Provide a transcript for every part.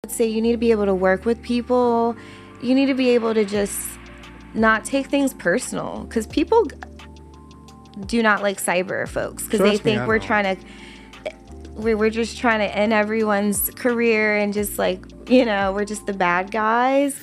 I'd say you need to be able to work with people. You need to be able to just not take things personal, because people do not like cyber folks, because they think we're just trying to end everyone's career and just like, we're just the bad guys.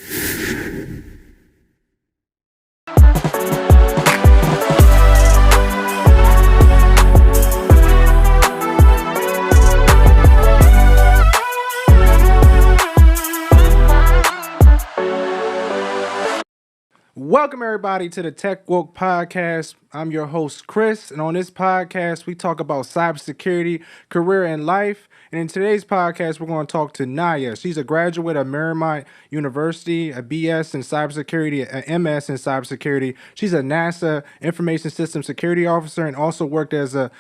Welcome, everybody, to the Tech Woke Podcast. I'm your host, Chris, and on this podcast, we talk about cybersecurity, career, and life. And in today's podcast, we're going to talk to Naya. She's a graduate of Marymount University, a BS in cybersecurity, an MS in cybersecurity. She's a NASA Information System Security Officer and also worked as a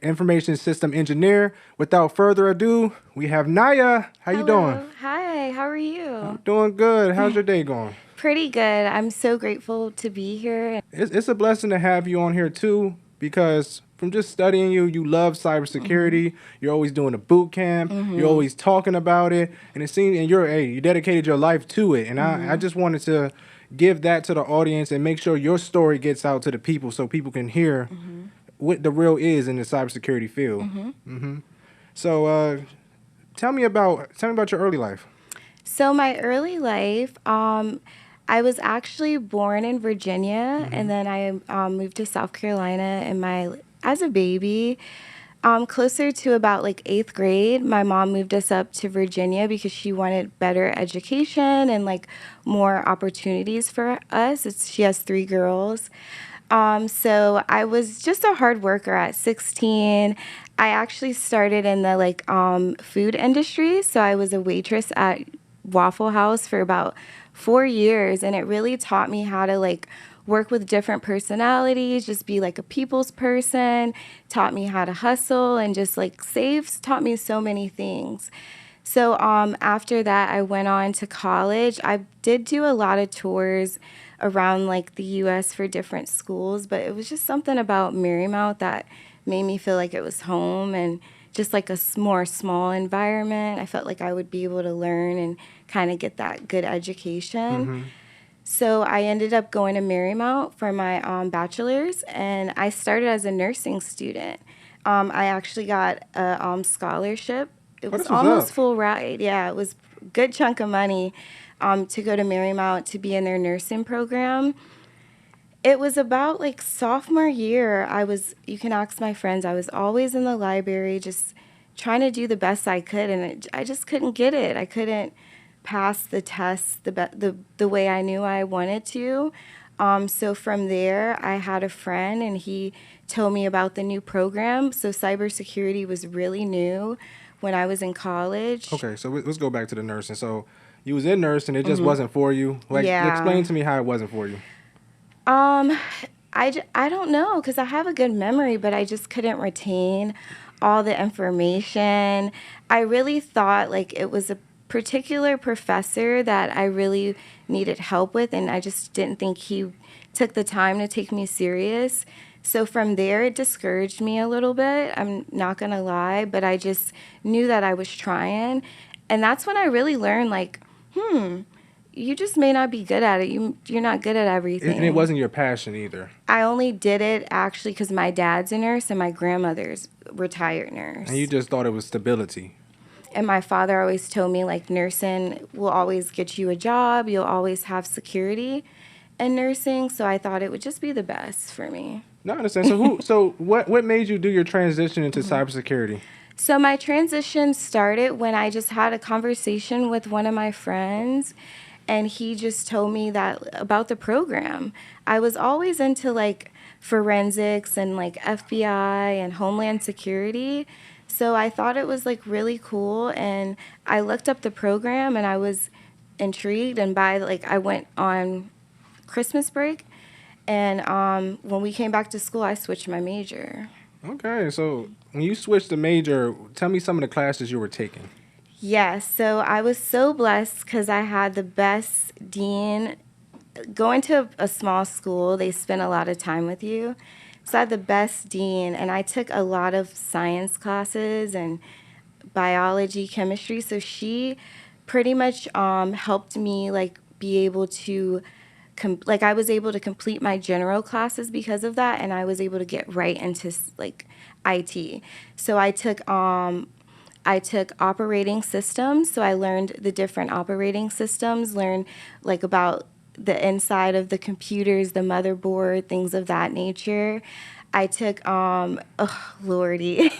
information system engineer. Without further ado, we have Naya. How you doing? Hi, how are you? I'm doing good. How's your day going? Pretty good. I'm so grateful to be here. It's a blessing to have you on here too, because from just studying you, you love cybersecurity. Mm-hmm. You're always doing a boot camp. Mm-hmm. You're always talking about it, and it seems, and you dedicated your life to it. And I just wanted to give that to the audience and make sure your story gets out to the people, so people can hear what the real is in the cybersecurity field. So, tell me about your early life. So my early life, I was actually born in Virginia, and then I moved to South Carolina. As a baby, closer to about like 8th grade, my mom moved us up to Virginia because she wanted better education and like more opportunities for us. She has 3 girls. So I was just a hard worker at 16. I actually started in the food industry. So I was a waitress at Waffle House for about 4 years, and it really taught me how to work with different personalities, just be like a people's person, taught me how to hustle and just taught me so many things. So after that, I went on to college. I did do a lot of tours around the US for different schools, but it was just something about Marymount that made me feel like it was home, and just like a more small environment. I felt like I would be able to learn and kind of get that good education. So I ended up going to Marymount for my bachelor's, and I started as a nursing student. I actually got a scholarship. It was almost full ride. Yeah, it was a good chunk of money to go to Marymount to be in their nursing program. It was about sophomore year. You can ask my friends, I was always in the library just trying to do the best I could, and I just couldn't get it. I couldn't pass the test the way I knew I wanted to. So from there, I had a friend, and he told me about the new program. So cybersecurity was really new when I was in college. Okay, so let's go back to the nursing. So you was in nursing, it just wasn't for you. Explain to me how it wasn't for you. I don't know, because I have a good memory, but I just couldn't retain all the information. I really thought it was a particular professor that I really needed help with, and I just didn't think he took the time to take me serious. So from there, it discouraged me a little bit. I'm not going to lie, but I just knew that I was trying. And that's when I really learned, you just may not be good at it. You're not good at everything. And it wasn't your passion either. I only did it actually because my dad's a nurse and my grandmother's retired nurse. And you just thought it was stability. And my father always told me nursing will always get you a job. You'll always have security in nursing. So I thought it would just be the best for me. No, I understand. So what made you do your transition into cybersecurity? So my transition started when I just had a conversation with one of my friends, and he just told me about the program. I was always into forensics and FBI and Homeland Security. So I thought it was really cool, and I looked up the program, and I was intrigued. And I went on Christmas break, and when we came back to school, I switched my major. Okay, so when you switched the major, tell me some of the classes you were taking. Yes, so I was so blessed because I had the best dean. Going to a small school, they spend a lot of time with you. So I had the best dean, and I took a lot of science classes and biology, chemistry. So she pretty much helped me like be able to like I was able to complete my general classes because of that, and I was able to get right into like IT. So I took operating systems, so I learned the different operating systems, learned like about the inside of the computers, the motherboard, things of that nature. I took oh lordy.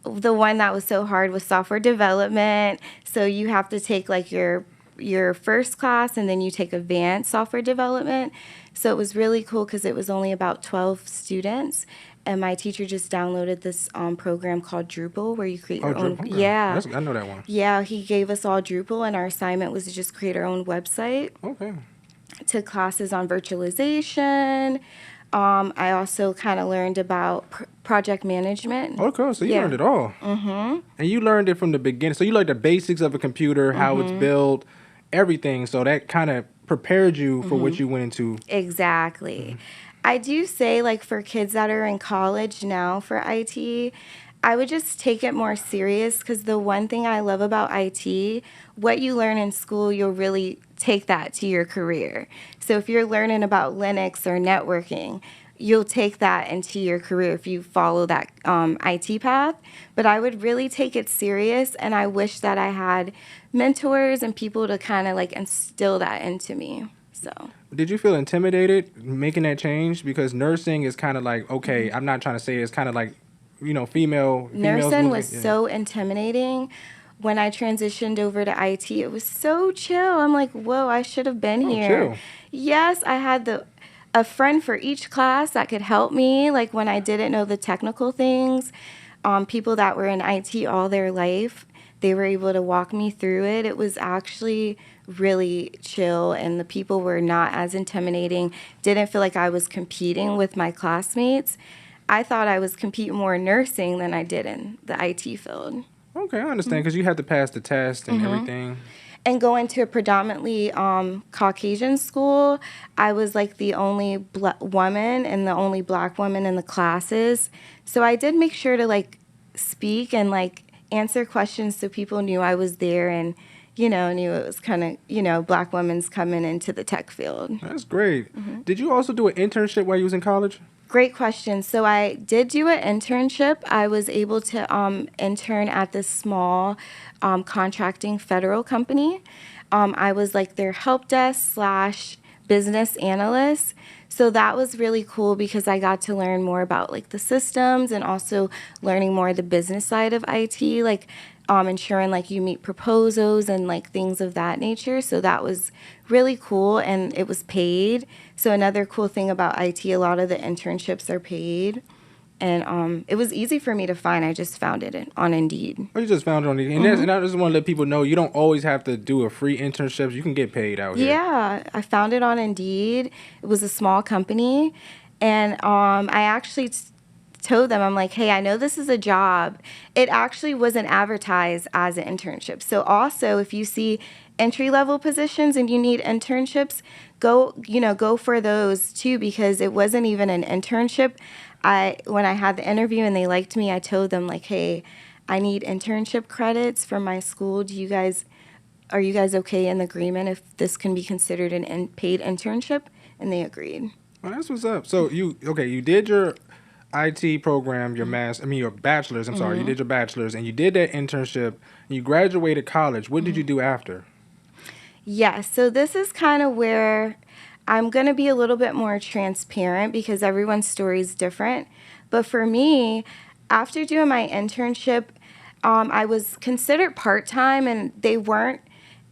The one that was so hard was software development. So you have to take like your first class and then you take advanced software development. So it was really cool because it was only about 12 students. And my teacher just downloaded this program called Drupal where you create Oh, your own. Drupal. Okay. Yeah. I know that one. Yeah, he gave us all Drupal, and our assignment was to just create our own website. Okay. Took classes on virtualization. I also kind of learned about project management. Oh, cool. So you Yeah. learned it all. Mm-hmm. And you learned it from the beginning. So you learned the basics of a computer, how it's built, everything. So that kind of prepared you for what you went into. Exactly. I do say, like, for kids that are in college now for IT, I would just take it more serious because the one thing I love about IT, what you learn in school, you'll really take that to your career. So if you're learning about Linux or networking, you'll take that into your career if you follow that IT path. But I would really take it serious, and I wish that I had mentors and people to kind of like instill that into me. So. Did you feel intimidated making that change? Because nursing is kind of like, okay, I'm not trying to say it's kind of like, females Nursing was yeah. so intimidating. When I transitioned over to IT, it was so chill. I'm like, whoa, I should have been here. Chill. Yes, I had a friend for each class that could help me, like when I didn't know the technical things. People that were in IT all their life, they were able to walk me through it. It was actually really chill, and the people were not as intimidating. Didn't feel like I was competing with my classmates. I thought I was competing more in nursing than I did in the IT field. Okay, I understand because you had to pass the test and everything. And going to a predominantly Caucasian school, I was like the only woman and the only black woman in the classes. So I did make sure to like speak and like answer questions so people knew I was there and, knew it was kind of, black women's coming into the tech field. That's great. Did you also do an internship while you was in college? Great question. So I did do an internship. I was able to intern at this small contracting federal company. I was like their help desk / business analyst. So that was really cool because I got to learn more about like the systems and also learning more of the business side of IT, like ensuring like you meet proposals and like things of that nature. So that was really cool, and it was paid. So another cool thing about IT, a lot of the internships are paid. And it was easy for me to find. I just found it on Indeed. Oh, you just found it on Indeed. And I just want to let people know you don't always have to do a free internship. You can get paid out here. Yeah, I found it on Indeed. It was a small company. And I actually told them, I'm like, hey, I know this is a job. It actually wasn't advertised as an internship. So also, if you see entry-level positions and you need internships, go for those too, because it wasn't even an internship. When I had the interview and they liked me, I told them like, hey, I need internship credits from my school. Are you guys okay in agreement if this can be considered an paid internship? And they agreed. Well, that's what's up. So you did your IT program, your bachelor's. I'm sorry, you did your bachelor's, and you did that internship. And you graduated college. What did you do after? Yeah, so this is kind of where I'm going to be a little bit more transparent because everyone's story is different. But for me, after doing my internship, I was considered part-time, and they weren't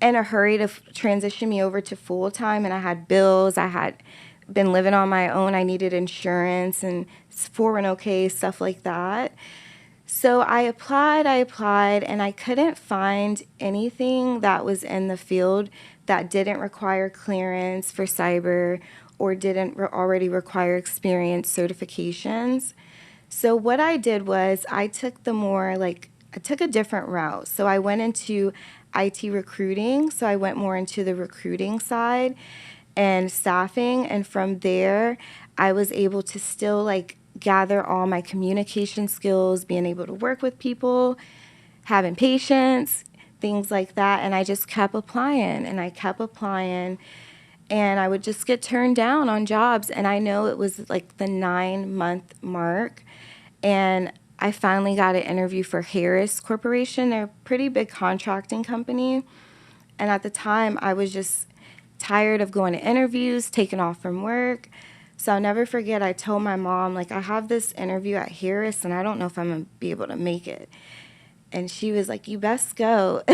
in a hurry to transition me over to full-time. And I had bills. I had been living on my own. I needed insurance and 401k, stuff like that. So I applied, and I couldn't find anything that was in the field that didn't require clearance for cyber or didn't already require experience certifications. So what I did was I took a different route. So I went into IT recruiting. So I went more into the recruiting side and staffing. And from there, I was able to still like gather all my communication skills, being able to work with people, having patience, things like that. And I just kept applying and I kept applying. And I would just get turned down on jobs. And I know it was like the 9-month mark. And I finally got an interview for Harris Corporation. They're a pretty big contracting company. And at the time, I was just tired of going to interviews, taking off from work. So I'll never forget, I told my mom, like, I have this interview at Harris, and I don't know if I'm going to be able to make it. And she was like, you best go.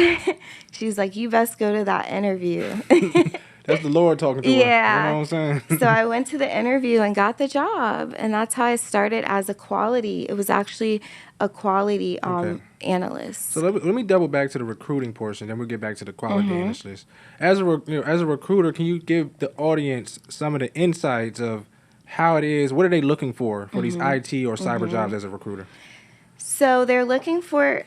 She's like, you best go to that interview. That's the Lord talking to her. Yeah. You know what I'm saying? So I went to the interview and got the job. And that's how I started as a quality. It was actually a quality analyst. So let me double back to the recruiting portion, then we'll get back to the quality analyst. As a recruiter, can you give the audience some of the insights of how it is, what are they looking for these IT or cyber jobs as a recruiter? So they're looking for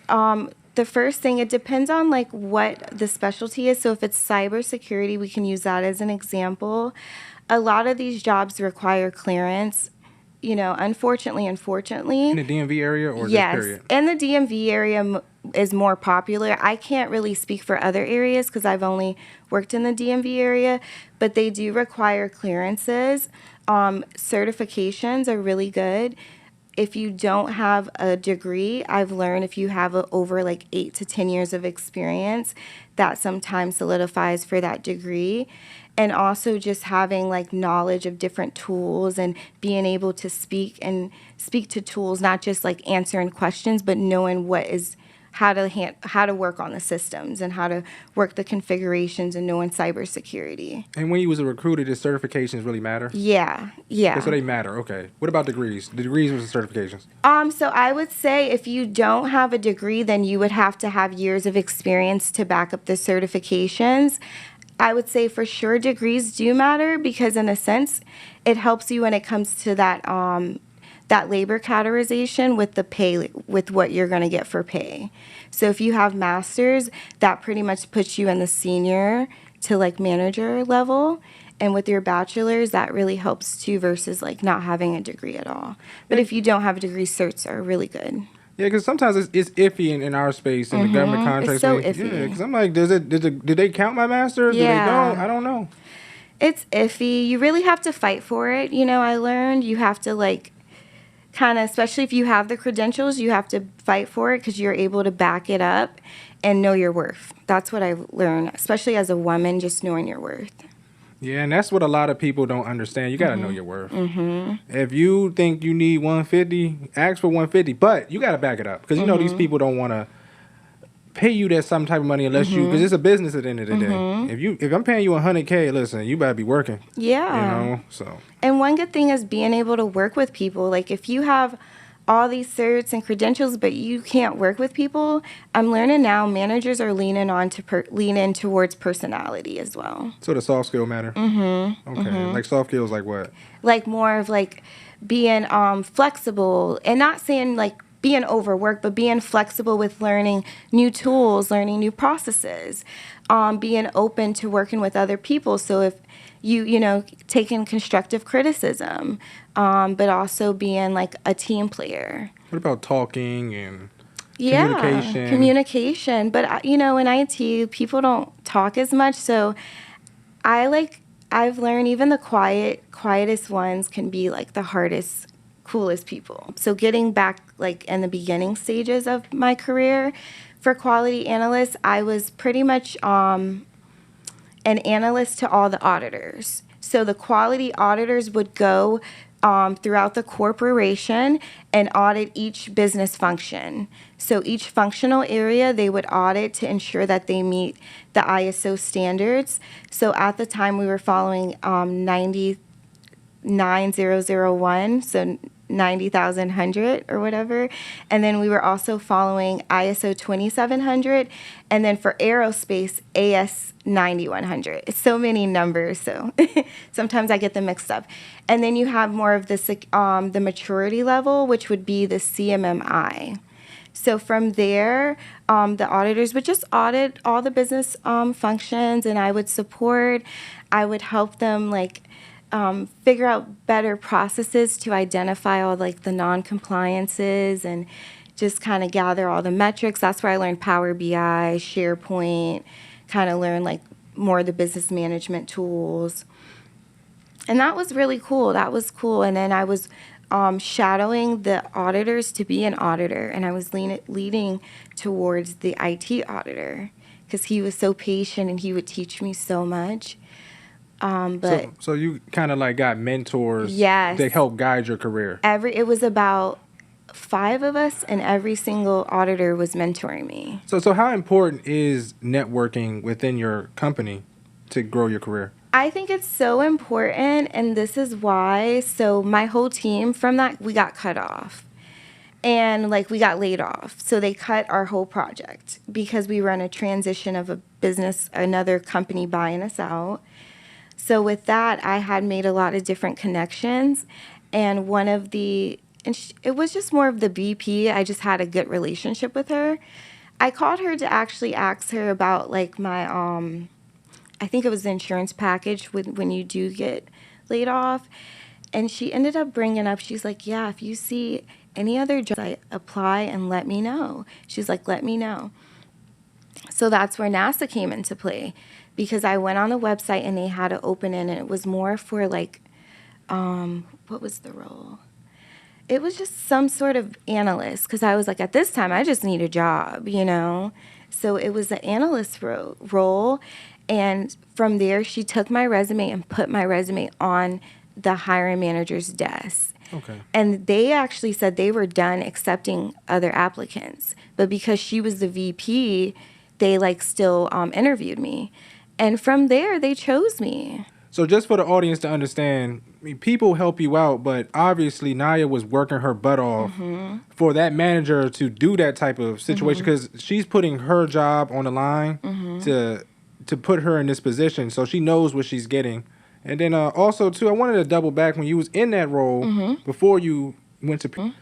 the first thing, it depends on like what the specialty is. So if it's cybersecurity, we can use that as an example. A lot of these jobs require clearance. You know, unfortunately. In the DMV area or yes, just period? In the DMV area is more popular. I can't really speak for other areas because I've only worked in the DMV area, but they do require clearances. Certifications are really good. If you don't have a degree, I've learned if you have over like 8 to 10 years of experience, that sometimes solidifies for that degree. And also just having like knowledge of different tools and being able to speak to tools, not just like answering questions, but knowing how to work on the systems and how to work the configurations and knowing cybersecurity. And when you was a recruiter, did certifications really matter? Yeah. So they matter. Okay. What about degrees? The degrees versus certifications? So I would say if you don't have a degree, then you would have to have years of experience to back up the certifications. I would say for sure degrees do matter because in a sense it helps you when it comes to that labor categorization with the pay, with what you're going to get for pay. So if you have masters, that pretty much puts you in the senior to like manager level. And with your bachelor's, that really helps too versus like not having a degree at all. But if you don't have a degree, certs are really good. Yeah, because sometimes it's iffy in our space in the government contracts. It's so iffy. Yeah, because I'm like, did they count my masters? Yeah. Do they don't? I don't know. It's iffy. You really have to fight for it. You know, I learned you have to like kind of, especially if you have the credentials, you have to fight for it because you're able to back it up and know your worth. That's what I've learned, especially as a woman, just knowing your worth. Yeah, and that's what a lot of people don't understand. You got to know your worth. If you think you need 150, ask for 150, but you got to back it up because you know these people don't want to pay you that some type of money unless you, because it's a business at the end of the day. If I'm paying you $100K, listen, you better be working. Yeah. You know, so. And one good thing is being able to work with people. Like if you have all these certs and credentials, but you can't work with people, I'm learning now managers are leaning in towards personality as well. So the soft skill matter? Okay. Like soft skills like what? Like more of like being flexible and not saying like being overworked, but being flexible with learning new tools, learning new processes, being open to working with other people. So if you know, taking constructive criticism, but also being like a team player. What about talking and communication? Yeah, communication. But, you know, in IT, people don't talk as much. So I've learned even the quietest ones can be like the hardest, coolest people. So getting back like in the beginning stages of my career for quality analysts, I was pretty much an analyst to all the auditors. So the quality auditors would go throughout the corporation and audit each business function. So each functional area they would audit to ensure that they meet the ISO standards. So at the time we were following 99001, so 90,100 or whatever. And then we were also following ISO 2700. And then for aerospace, AS 9100. It's so many numbers, so sometimes I get them mixed up. And then you have more of the maturity level, which would be the CMMI. So from there, the auditors would just audit all the business functions, and I would support. I would help them figure out better processes to identify all like the non-compliances and just kind of gather all the metrics. That's where I learned Power BI, SharePoint, kind of learned like more of the business management tools. And that was really cool. That was cool. And then I was shadowing the auditors to be an auditor, and I was leading towards the IT auditor because he was so patient and he would teach me so much. But so you kind of like got mentors yes, that help guide your career. it was about 5 of us, and every single auditor was mentoring me. So how important is networking within your company to grow your career? I think it's so important, and this is why. So my whole team from that, we got cut off. And like we got laid off. So they cut our whole project because we were in a transition of a business, another company buying us out. So with that, I had made a lot of different connections. And one of the, it was just more of the VP. I just had a good relationship with her. I called her to actually ask her about like my, I think it was the insurance package when you do get laid off. And she ended up bringing up, she's like, yeah, if you see any other jobs, I apply and let me know. She's like, let me know. So that's where NASA came into play, because I went on the website and they had to open in, and it was more for like, what was the role? It was just some sort of analyst, because I was like, at this time, I just need a job, you know? So it was an analyst role. And from there, she took my resume and put my resume on the hiring manager's desk. Okay. And they actually said they were done accepting other applicants. But because she was the VP, they like still interviewed me. And from there, they chose me. So just for the audience to understand, I mean, people help you out, but obviously Naya was working her butt off for that manager to do that type of situation, because she's putting her job on the line to put her in this position, so she knows what she's getting. And then also, too, I wanted to double back when you was in that role before you went to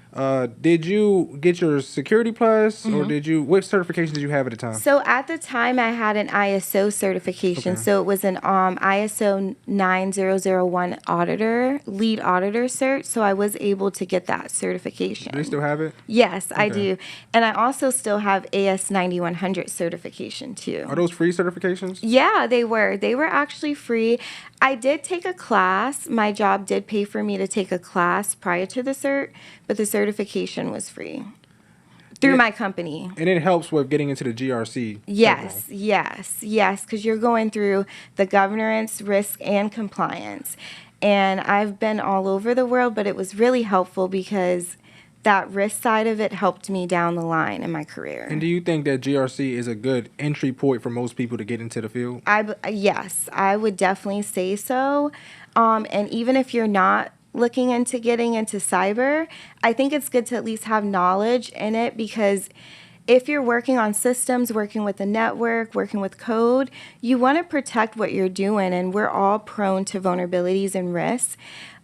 did you get your Security Plus, or what certification did you have at the time? So at the time, I had an ISO certification. Okay. So it was an ISO 9001 auditor, lead auditor cert. So I was able to get that certification. Do they still have it? Yes, I Okay. do. And I also still have AS 9100 certification too. Are those free certifications? Yeah, they were. They were actually free. I did take a class. My job did pay for me to take a class prior to the cert, but the certification was free through my company. And it helps with getting into the GRC. Yes, because you're going through the governance, risk, and compliance. And I've been all over the world, but it was really helpful because that risk side of it helped me down the line in my career. And do you think that GRC is a good entry point for most people to get into the field? Yes, I would definitely say so. And even if you're not looking into getting into cyber, I think it's good to at least have knowledge in it, because if you're working on systems, working with the network, working with code, you want to protect what you're doing, and we're all prone to vulnerabilities and risks.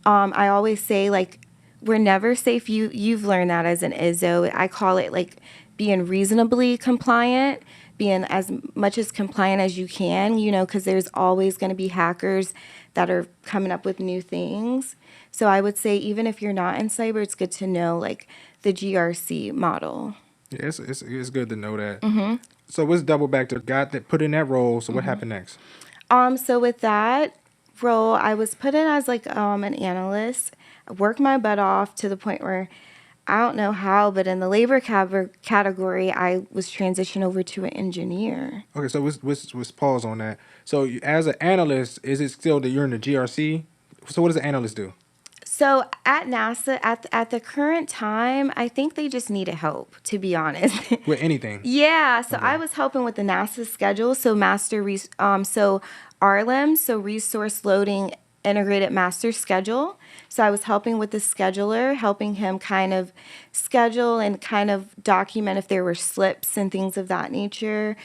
I always say, like, we're never safe. You've learned that as an ISO. I call it like being reasonably compliant, being as much as compliant as you can, you know, because there's always going to be hackers that are coming up with new things. So I would say even if you're not in cyber, it's good to know like the GRC model. Yeah, it's good to know that. So let's double back to got that put in that role. So what happened next? So with that role, I was put in as like an analyst. I worked my butt off to the point where I don't know how, but in the labor category, I was transitioned over to an engineer. Okay, so let's pause on that. So as an analyst, is it still that you're in the GRC? So what does an analyst do? So at NASA, at the current time, I think they just needed help, to be honest. With anything? Yeah, so I was helping with the NASA schedule, so so RLM, so Resource Loading Integrated Master Schedule. So I was helping with the scheduler, helping him kind of schedule and kind of document if there were slips and things of that nature.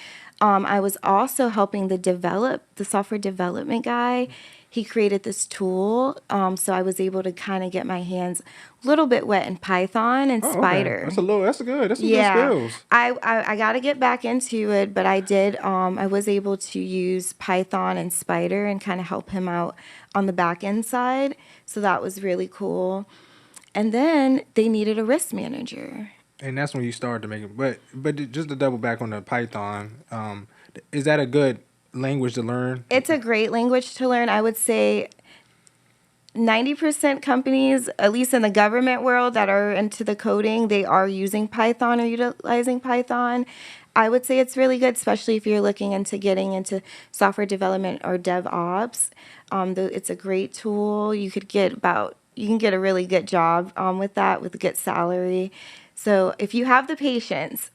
I was also helping the software development guy. He created this tool, so I was able to kind of get my hands a little bit wet in Python and Spider. Okay. That's some good skills. I got to get back into it, but I did. I was able to use Python and Spider and kind of help him out on the back end side. So that was really cool. And then they needed a risk manager. And that's when you started to make it. But just to double back on the Python, is that a good language to learn? It's a great language to learn. I would say 90% companies, at least in the government world that are into the coding, they are using Python or utilizing Python. I would say it's really good, especially if you're looking into getting into software development or DevOps. It's a great tool. You can get a really good job with that with a good salary. So if you have the patience,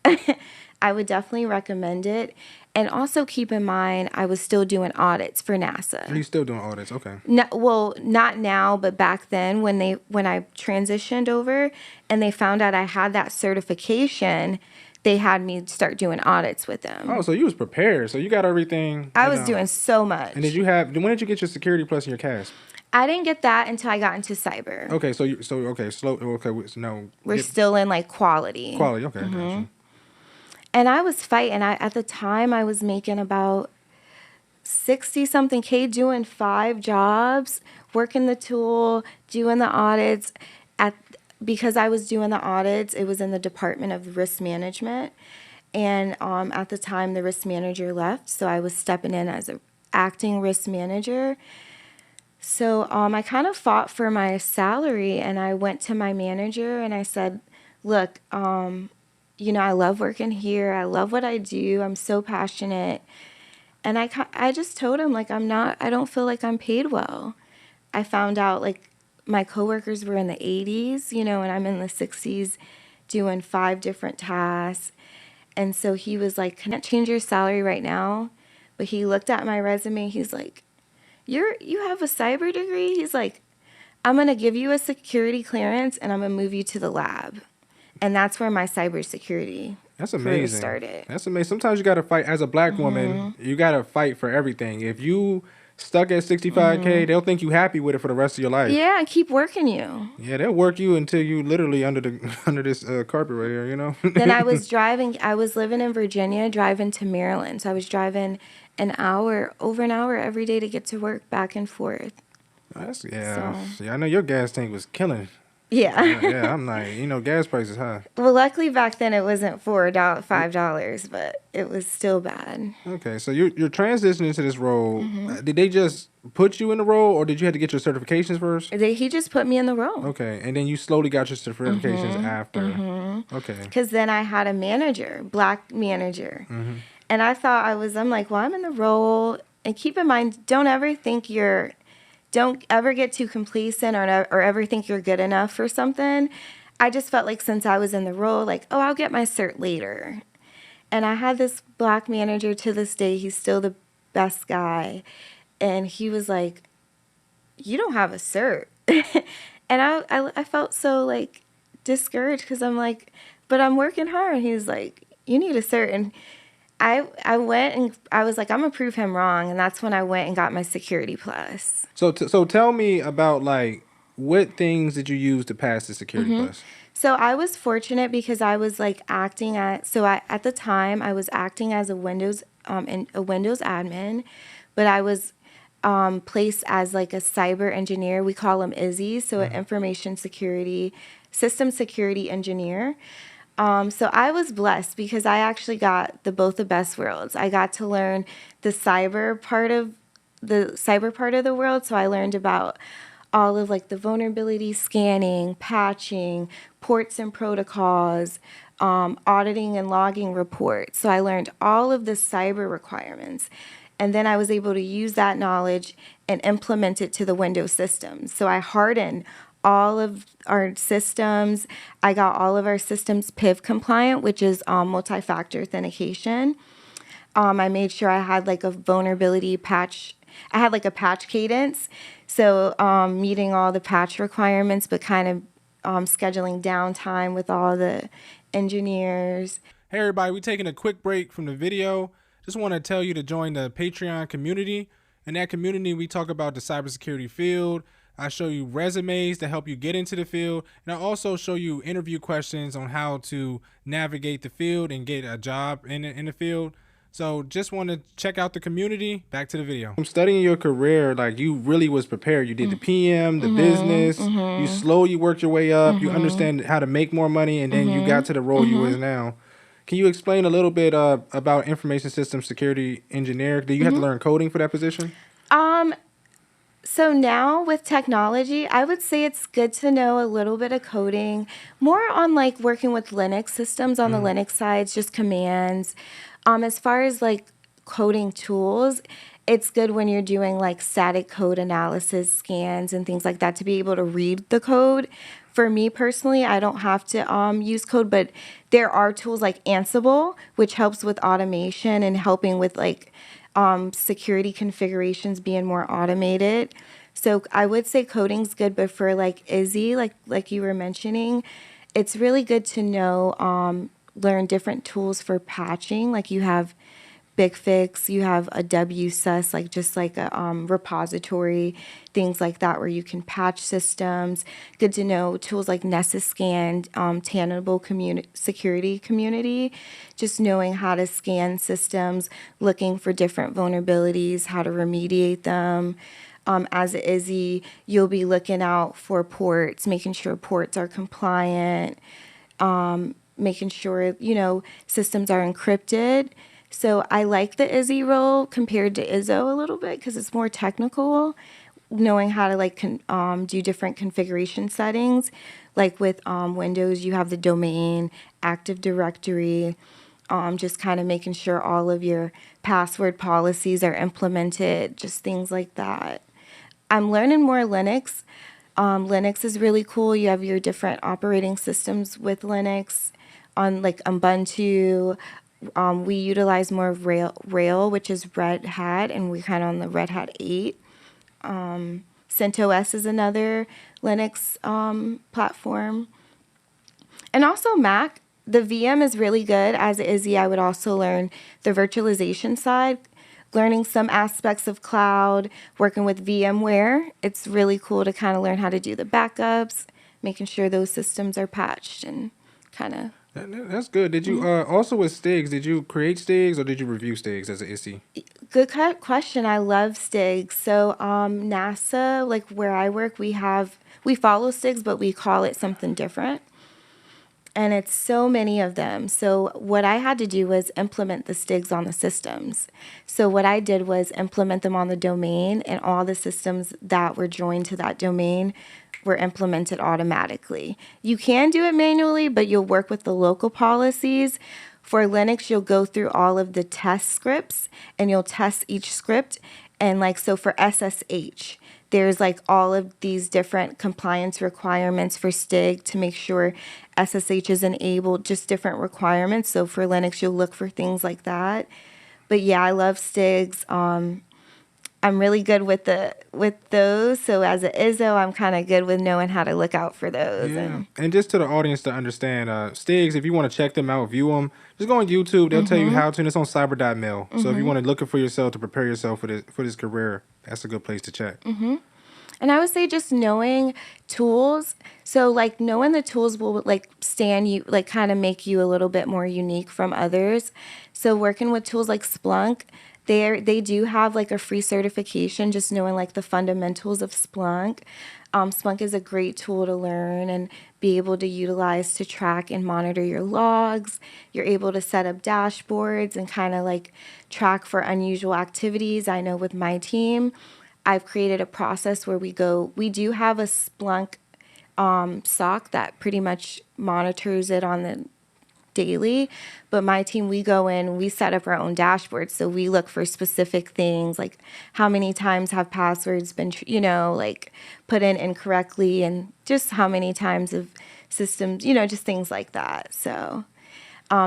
I would definitely recommend it. And also keep in mind, I was still doing audits for NASA. Are you still doing audits? Okay. No, well, not now, but back then when I transitioned over and they found out I had that certification, they had me start doing audits with them. Oh, so you was prepared. So you got everything. I was doing so much. And when did you get your Security Plus and your CAS? I didn't get that until I got into cyber. Okay, no. We're still in like quality. Quality, okay. Mm-hmm. And I was fighting. At the time, I was making about 60 something K doing 5 jobs, working the tool, doing the audits. Because I was doing the audits, it was in the Department of Risk Management. And at the time, the risk manager left, so I was stepping in as an acting risk manager. So I kind of fought for my salary, and I went to my manager and I said, look, I love working here. I love what I do. I'm so passionate. And I just told him, like, I don't feel like I'm paid well. I found out, like, my coworkers were in the 80s, and I'm in the 60s doing 5 different tasks. And so he was like, can't change your salary right now. But he looked at my resume. He's like, you have a cyber degree? He's like, I'm going to give you a security clearance and I'm going to move you to the lab. And that's where my cybersecurity career started. That's amazing. Sometimes you got to fight. As a black woman, you got to fight for everything. If you stuck at 65K, they'll think you happy with it for the rest of your life. Yeah, and keep working you. Yeah, they'll work you until you literally under this carpet right here, Then I was living in Virginia, driving to Maryland. So I was driving over an hour every day to get to work, back and forth. See, I know your gas tank was killing. Yeah. Yeah, I'm like, gas prices high. Well, luckily back then it wasn't $5, but it was still bad. Okay, so you're transitioning to this role. Did they just put you in the role, or did you have to get your certifications first? He just put me in the role. Okay, and then you slowly got your certifications after. Okay. Because then I had a manager, black manager. And I'm like, well, I'm in the role. And keep in mind, don't ever get too complacent or ever think you're good enough for something. I just felt like since I was in the role, like, oh, I'll get my cert later. And I had this black manager to this day. He's still the best guy. And he was like, you don't have a cert. And I felt so, like, discouraged because I'm like, but I'm working hard. And he's like, you need a cert. And I went and I was like, I'm going to prove him wrong. And that's when I went and got my Security Plus. So tell me about, like, what things did you use to pass the Security Plus? So I was fortunate because I was like at the time I was acting as a Windows admin, but I was placed as like a cyber engineer. We call them ISIs, so an information security, system security engineer. So I was blessed because I actually got both the best worlds. I got to learn the cyber part of the world. So I learned about all of like the vulnerability scanning, patching, ports and protocols, auditing and logging reports. So I learned all of the cyber requirements. And then I was able to use that knowledge and implement it to the Windows systems. So I hardened all of our systems. I got all of our systems PIV compliant, which is multi-factor authentication. I made sure I had like a vulnerability patch. I had like a patch cadence. So meeting all the patch requirements, but kind of scheduling downtime with all the engineers. Hey everybody, we're taking a quick break from the video. Just want to tell you to join the Patreon community. In that community, we talk about the cybersecurity field. I show you resumes to help you get into the field. And I also show you interview questions on how to navigate the field and get a job in the field. So just want to check out the community. Back to the video. I'm studying your career. Like you really was prepared. You did the PM, the business. You worked your way up. You understand how to make more money, and then you got to the role you is now. Can you explain a little bit about information system security engineer? Do you have to learn coding for that position? So now with technology, I would say it's good to know a little bit of coding, more on like working with Linux systems on the Linux side, just commands. As far as like coding tools, it's good when you're doing like static code analysis, scans, and things like that to be able to read the code. For me personally, I don't have to use code, but there are tools like Ansible, which helps with automation and helping with like security configurations being more automated. So I would say coding's good, but for like Izzy, like you were mentioning, it's really good to know, learn different tools for patching. Like you have BigFix, you have a WSUS, like just like a repository, things like that where you can patch systems. Good to know tools like Nessus Scan, Tenable Security Community, just knowing how to scan systems, looking for different vulnerabilities, how to remediate them. As an Izzy, you'll be looking out for ports, making sure ports are compliant, making sure, systems are encrypted. So I like the Izzy role compared to Izzo a little bit because it's more technical, knowing how to like do different configuration settings. Like with Windows, you have the domain, Active Directory, just kind of making sure all of your password policies are implemented, just things like that. I'm learning more Linux. Linux is really cool. You have your different operating systems with Linux on like Ubuntu. We utilize more of Rail, which is Red Hat, and we're kind of on the Red Hat 8. CentOS is another Linux platform. And also Mac. The VM is really good. As an Izzy, I would also learn the virtualization side, learning some aspects of cloud, working with VMware. It's really cool to kind of learn how to do the backups, making sure those systems are patched and kind of. That's good. Did you also with Stigs? Did you create Stigs or did you review Stigs as an ISI? Good question. I love Stigs. So NASA, like where I work, we follow Stigs, but we call it something different. And it's so many of them. So what I had to do was implement the Stigs on the systems. So what I did was implement them on the domain, and all the systems that were joined to that domain were implemented automatically. You can do it manually, but you'll work with the local policies. For Linux, you'll go through all of the test scripts, and you'll test each script. And like, so for SSH, there's like all of these different compliance requirements for Stig to make sure SSH is enabled, just different requirements. So for Linux, you'll look for things like that. But yeah, I love Stigs. I'm really good with those. So as an ISO, I'm kind of good with knowing how to look out for those. Yeah. And just to the audience to understand, Stigs, if you want to check them out, view them, just go on YouTube. They'll tell you how to, and it's on cyber.mil. So if you want to look it for yourself to prepare yourself for this career, that's a good place to check. And I would say just knowing tools. So like knowing the tools will like stand you, like kind of make you a little bit more unique from others. So working with tools like Splunk, they do have like a free certification, just knowing like the fundamentals of Splunk. Splunk is a great tool to learn and be able to utilize to track and monitor your logs. You're able to set up dashboards and kind of like track for unusual activities. I know with my team, I've created a process where we do have a Splunk SOC that pretty much monitors it on the daily, but my team, we go in, we set up our own dashboards. So we look for specific things like how many times have passwords been, like put in incorrectly, and just how many times of systems, just things like that. So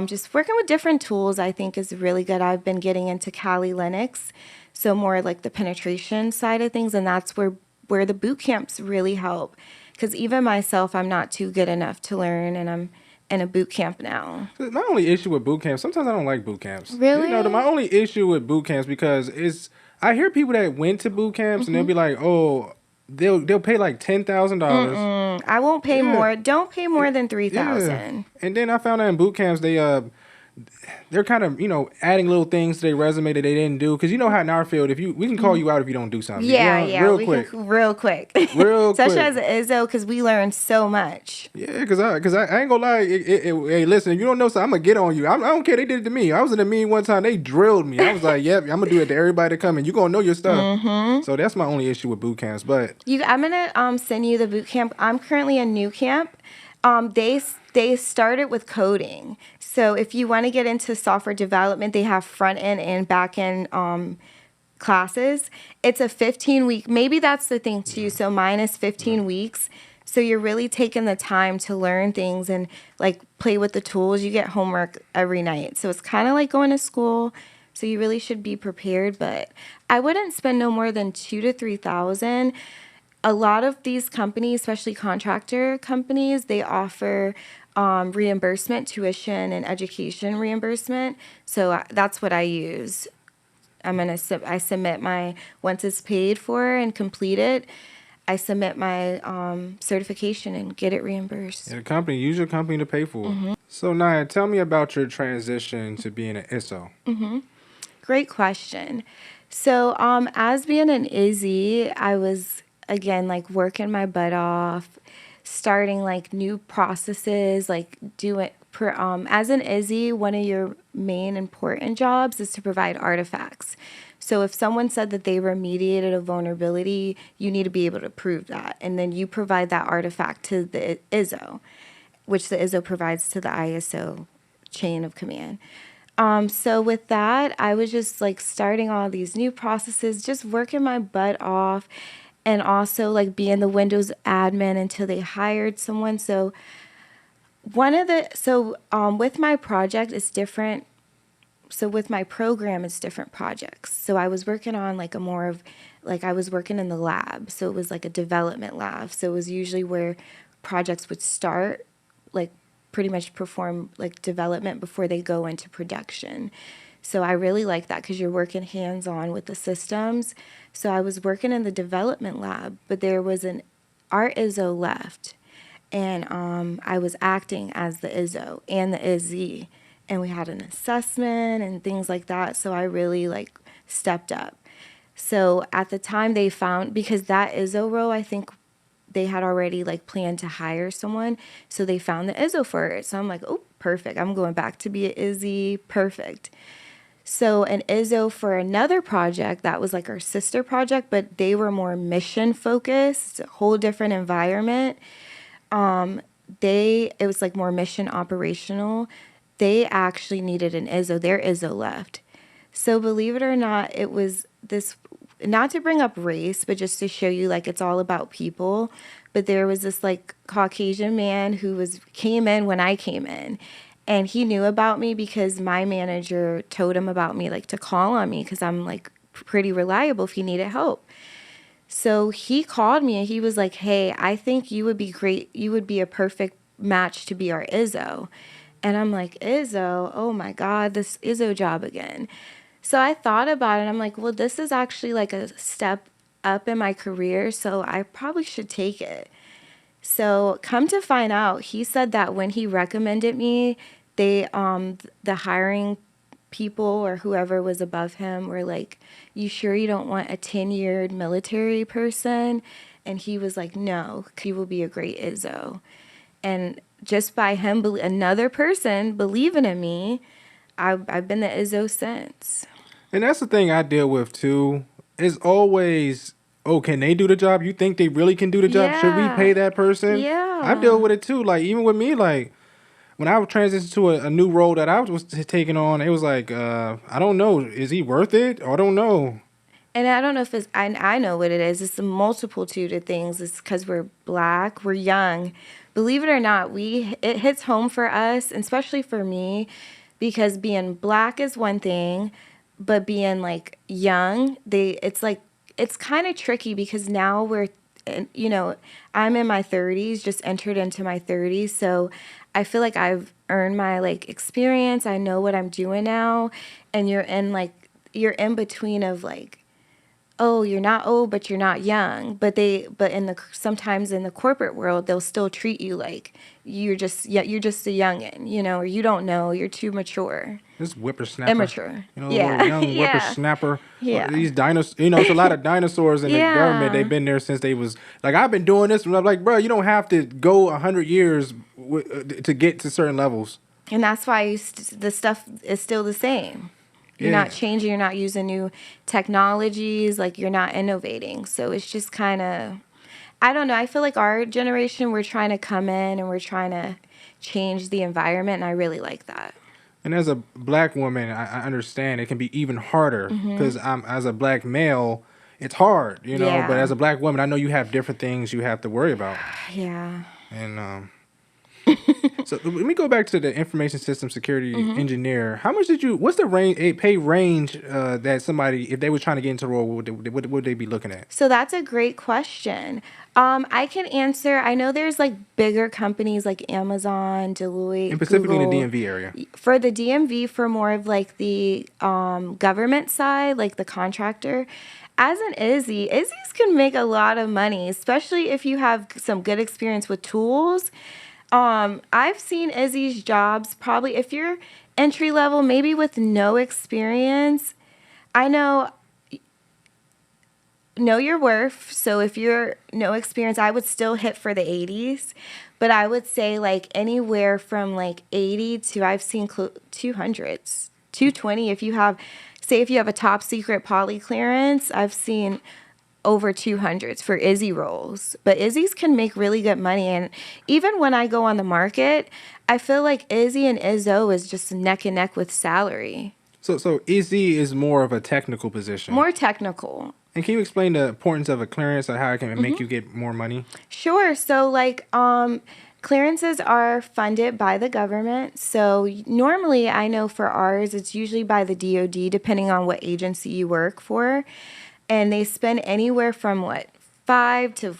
just working with different tools, I think, is really good. I've been getting into Kali Linux, so more like the penetration side of things, and that's where the boot camps really help. Because even myself, I'm not too good enough to learn, and I'm in a boot camp now. My only issue with boot camps, sometimes I don't like boot camps. Really? My only issue with boot camps, because I hear people that went to boot camps and they'll be like, oh, they'll pay like $10,000. I won't pay more. Don't pay more than $3,000. And then I found out in boot camps they're kind of, adding little things to their resume that they didn't do. Because you know how in our field, we can call you out if you don't do something. Yeah, Real we quick. can real quick. Real Especially quick. as an ISO, because we learn so much. Yeah, because I ain't gonna lie. Hey, listen, if you don't know something, I'm gonna get on you. I don't care. They did it to me. I was in a meeting one time. They drilled me. I was like, yep, I'm gonna do it to everybody that come in. You gonna know your stuff. So that's my only issue with boot camps. But I'm gonna send you the boot camp. I'm currently in new camp. They started with coding. So if you want to get into software development, they have front end and back end classes. It's a 15-week. Maybe that's the thing too. So mine is 15 weeks. So you're really taking the time to learn things and like play with the tools. You get homework every night. So it's kind of like going to school. So you really should be prepared, but I wouldn't spend no more than 2,000 to 3,000. A lot of these companies, especially contractor companies, they offer reimbursement, tuition, and education reimbursement. So that's what I use. I submit my, once it's paid for and completed, I submit my certification and get it reimbursed. yeah, use your company to pay for it. So Naya, tell me about your transition to being an ISO. Great question. So, as being an Izzy, I was again like working my butt off, starting like new processes, like doing. As an Izzy, one of your main important jobs is to provide artifacts. So if someone said that they remediated a vulnerability, you need to be able to prove that, and then you provide that artifact to the ISO, which the ISO provides to the ISO chain of command. So with that, I was just like starting all these new processes, just working my butt off, and also like being the Windows admin until they hired someone. So with my project, it's different. So with my program, it's different projects. So I was working on like I was working in the lab. So it was like a development lab. So it was usually where projects would start, like pretty much perform like development before they go into production. So I really like that because you're working hands-on with the systems. So I was working in the development lab, but there was our ISO left, and I was acting as the ISO and the IZ, and we had an assessment and things like that. So I really like stepped up. So at the time they found, because that ISO role, I think they had already like planned to hire someone. So they found the ISO for it. So I'm like, oh, perfect. I'm going back to be an Izzy. Perfect. So an ISO for another project that was like our sister project, but they were more mission focused, a whole different environment. It was like more mission operational. They actually needed an ISO. Their ISO left. So believe it or not, it was this, not to bring up race, but just to show you like it's all about people. But there was this like Caucasian man who came in when I came in. And he knew about me because my manager told him about me, like to call on me because I'm like pretty reliable if he needed help. So he called me and he was like, hey, I think you would be great. You would be a perfect match to be our ISO. And I'm like, ISO? Oh my God, this ISO job again. So I thought about it. I'm like, well, this is actually like a step up in my career, so I probably should take it. So come to find out, he said that when he recommended me, the hiring people or whoever was above him were like, you sure you don't want a 10-year military person? And he was like, no, he will be a great ISO. And just by him, another person believing in me, I've been the ISO since. And that's the thing I deal with too. It's always, oh, can they do the job? You think they really can do the job? Should we pay Yeah. that person? I deal Yeah. with it too. Like even with me, like when I transitioned to a new role that I was taking on, it was like, I don't know, is he worth it? I don't know. And I don't know if I know what it is. It's a multitude of things. It's because we're Black, we're young. Believe it or not, it hits home for us, and especially for me, because being Black is one thing, but being like young, it's kind of tricky because now I'm in my 30s, just entered into my 30s, so I feel like I've earned my like experience. I know what I'm doing now, and you're in between of like, oh, you're not old, but you're not young. But sometimes in the corporate world, they'll still treat you like you're just a youngin, or you don't know, you're too mature. This whippersnapper. Immature. Little Yeah. young Yeah. whippersnapper. Yeah. These dinosaurs, it's a lot of dinosaurs in the government. They've been there since they was, like, I've been doing this. And I'm like, bro, you don't have to go 100 years to get to certain levels. And that's why the stuff is still the same. You're not changing. You're not using new technologies. Like, you're not innovating. So it's just kind of, I don't know. I feel like our generation, we're trying to come in and we're trying to change the environment. And I really like that. And as a black woman, I understand it can be even harder because as a black male, it's hard, Yeah. But as a black woman, I know you have different things you have to worry about. Yeah. And so let me go back to the information system security engineer. How much what's the pay range that somebody, if they were trying to get into the role, what would they be looking at? So that's a great question. I can answer. I know there's like bigger companies like Amazon, Deloitte, And specifically Google. in the DMV area. For the DMV, for more of like the government side, like the contractor, as an Izzy's can make a lot of money, especially if you have some good experience with tools. I've seen Izzy's jobs, probably if you're entry level, maybe with no experience. I know your worth. So if you're no experience, I would still hit for the 80s. But I would say like anywhere from like 80 to I've seen 200s, 220. If you have a top secret poly clearance, I've seen over 200s for Izzy roles. But Izzy's can make really good money. And even when I go on the market, I feel like Izzy and Izzo is just neck and neck with salary. So Izzy is more of a technical position. More technical. And can you explain the importance of a clearance and how it can make you get more money? Sure. So like clearances are funded by the government. So normally I know for ours, it's usually by the DoD, depending on what agency you work for. And they spend anywhere from 5 to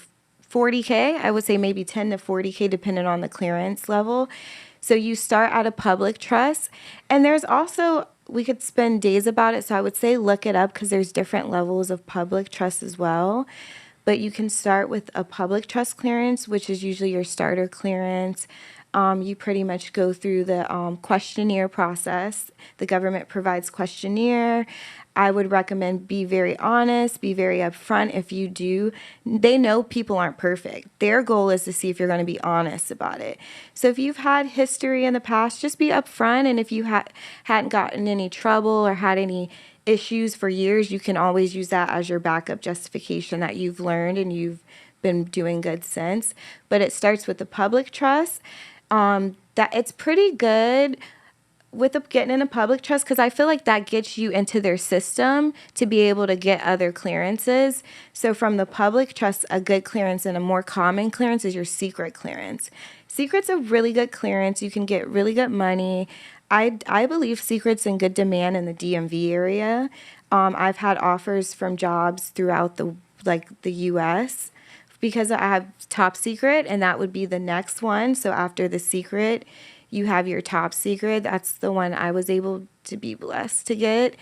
40K. I would say maybe 10 to 40K, depending on the clearance level. So you start at a public trust. And there's also, we could spend days about it. So I would say look it up because there's different levels of public trust as well. But you can start with a public trust clearance, which is usually your starter clearance. You pretty much go through the questionnaire process. The government provides questionnaire. I would recommend be very honest, be very upfront. If you do, they know people aren't perfect. Their goal is to see if you're going to be honest about it. So if you've had history in the past, just be upfront. And if you hadn't gotten any trouble or had any issues for years, you can always use that as your backup justification that you've learned and you've been doing good since. But it starts with the public trust. That it's pretty good with getting in a public trust because I feel like that gets you into their system to be able to get other clearances. So from the public trust, a good clearance and a more common clearance is your secret clearance. Secret's a really good clearance. You can get really good money. I believe secret's in good demand in the DMV area. I've had offers from jobs throughout the U.S. because I have top secret, and that would be the next one. So after the secret, you have your top secret. That's the one I was able to be blessed to get.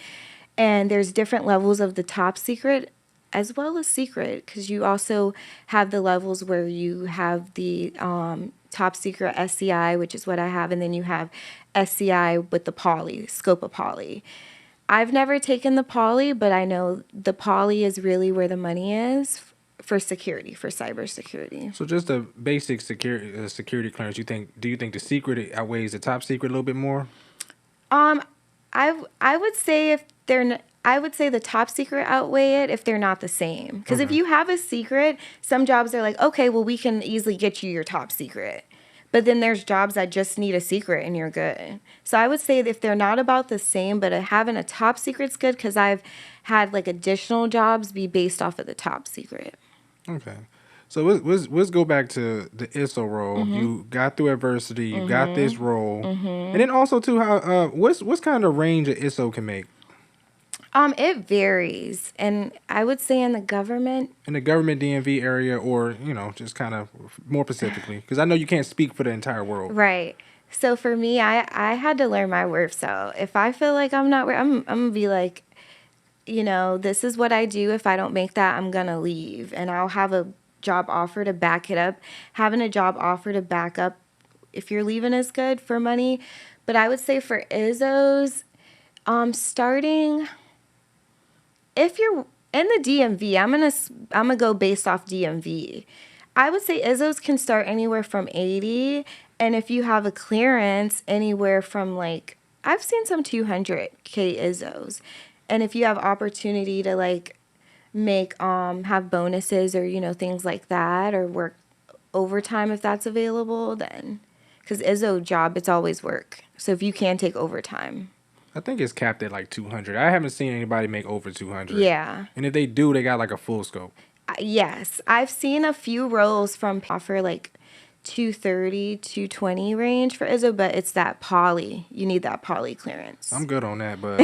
And there's different levels of the top secret as well as secret because you also have the levels where you have the top secret SCI, which is what I have, and then you have SCI with the poly, scope of poly. I've never taken the poly, but I know the poly is really where the money is for security, for cybersecurity. So just a basic security clearance, do you think the secret outweighs the top secret a little bit more? I would say I would say the top secret outweigh it if they're not the same. Because if you have a secret, some jobs are like, okay, well, we can easily get you your top secret. But then there's jobs that just need a secret and you're good. So I would say that if they're not about the same, but having a top secret's good because I've had additional jobs be based off of the top secret. Okay. So let's go back to the ISO role. You got through adversity. You got this role. And then also, too, how what's kind of range an ISO can make? It varies. And I would say in the government DMV area or, just kind of more specifically. Because I know you can't speak for the entire world. Right. So for me, I had to learn my worth. So if I feel like I'm not, I'm going to be like, this is what I do. If I don't make that, I'm going to leave. And I'll have a job offer to back it up. Having a job offer to back up if you're leaving is good for money. But I would say for ISOs, starting, if you're in the DMV, I'm gonna go based off DMV. I would say ISOs can start anywhere from 80, and if you have a clearance, anywhere from like I've seen some 200K ISOs, and if you have opportunity to like make have bonuses or things like that, or work overtime if that's available, then because ISO job it's always work. So if you can take overtime. I think it's capped at like 200. I haven't seen anybody make over 200. Yeah. And if they do, they got like a full scope. Yes. I've seen a few roles from offer like 230, 220 range for ISO, but it's that poly. You need that poly clearance. I'm good on that, but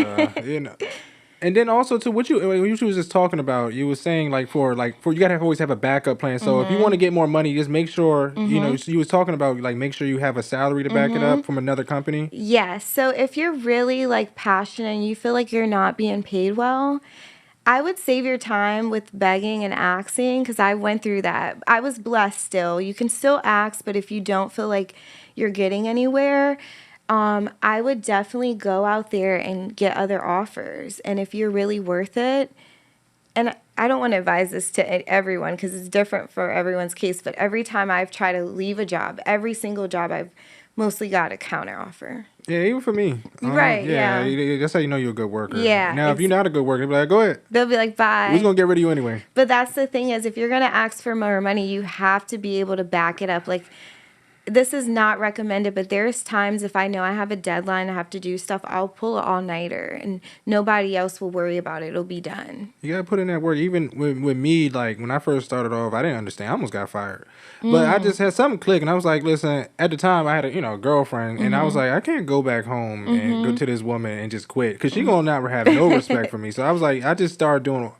And then also to what you was just talking about, you were saying like for you gotta always have a backup plan. So if you want to get more money, just make sure you was talking about like make sure you have a salary to back it up from another company. Yes. So if you're really like passionate and you feel like you're not being paid well, I would save your time with begging and asking because I went through that. I was blessed still. You can still ask, but if you don't feel like you're getting anywhere, I would definitely go out there and get other offers. And if you're really worth it, and I don't want to advise this to everyone because it's different for everyone's case, but every time I've tried to leave a job, every single job I've mostly got a counter offer. Yeah, even for me. Right, yeah. That's how you know you're a good worker. Yeah. Now, if you're not a good worker, they'll be like, go ahead. They'll be like, bye. We're just going to get rid of you anyway. But that's the thing is if you're going to ask for more money, you have to be able to back it up. Like, this is not recommended, but there's times if I know I have a deadline, I have to do stuff, I'll pull an all-nighter, and nobody else will worry about it. It'll be done. You got to put in that work. Even with me, like, when I first started off, I didn't understand. I almost got fired. But I just had something click, and I was like, listen, at the time, I had a girlfriend, and I was like, I can't go back home and go to this woman and just quit, because she going to not have no respect for me. So I was like, I just started doing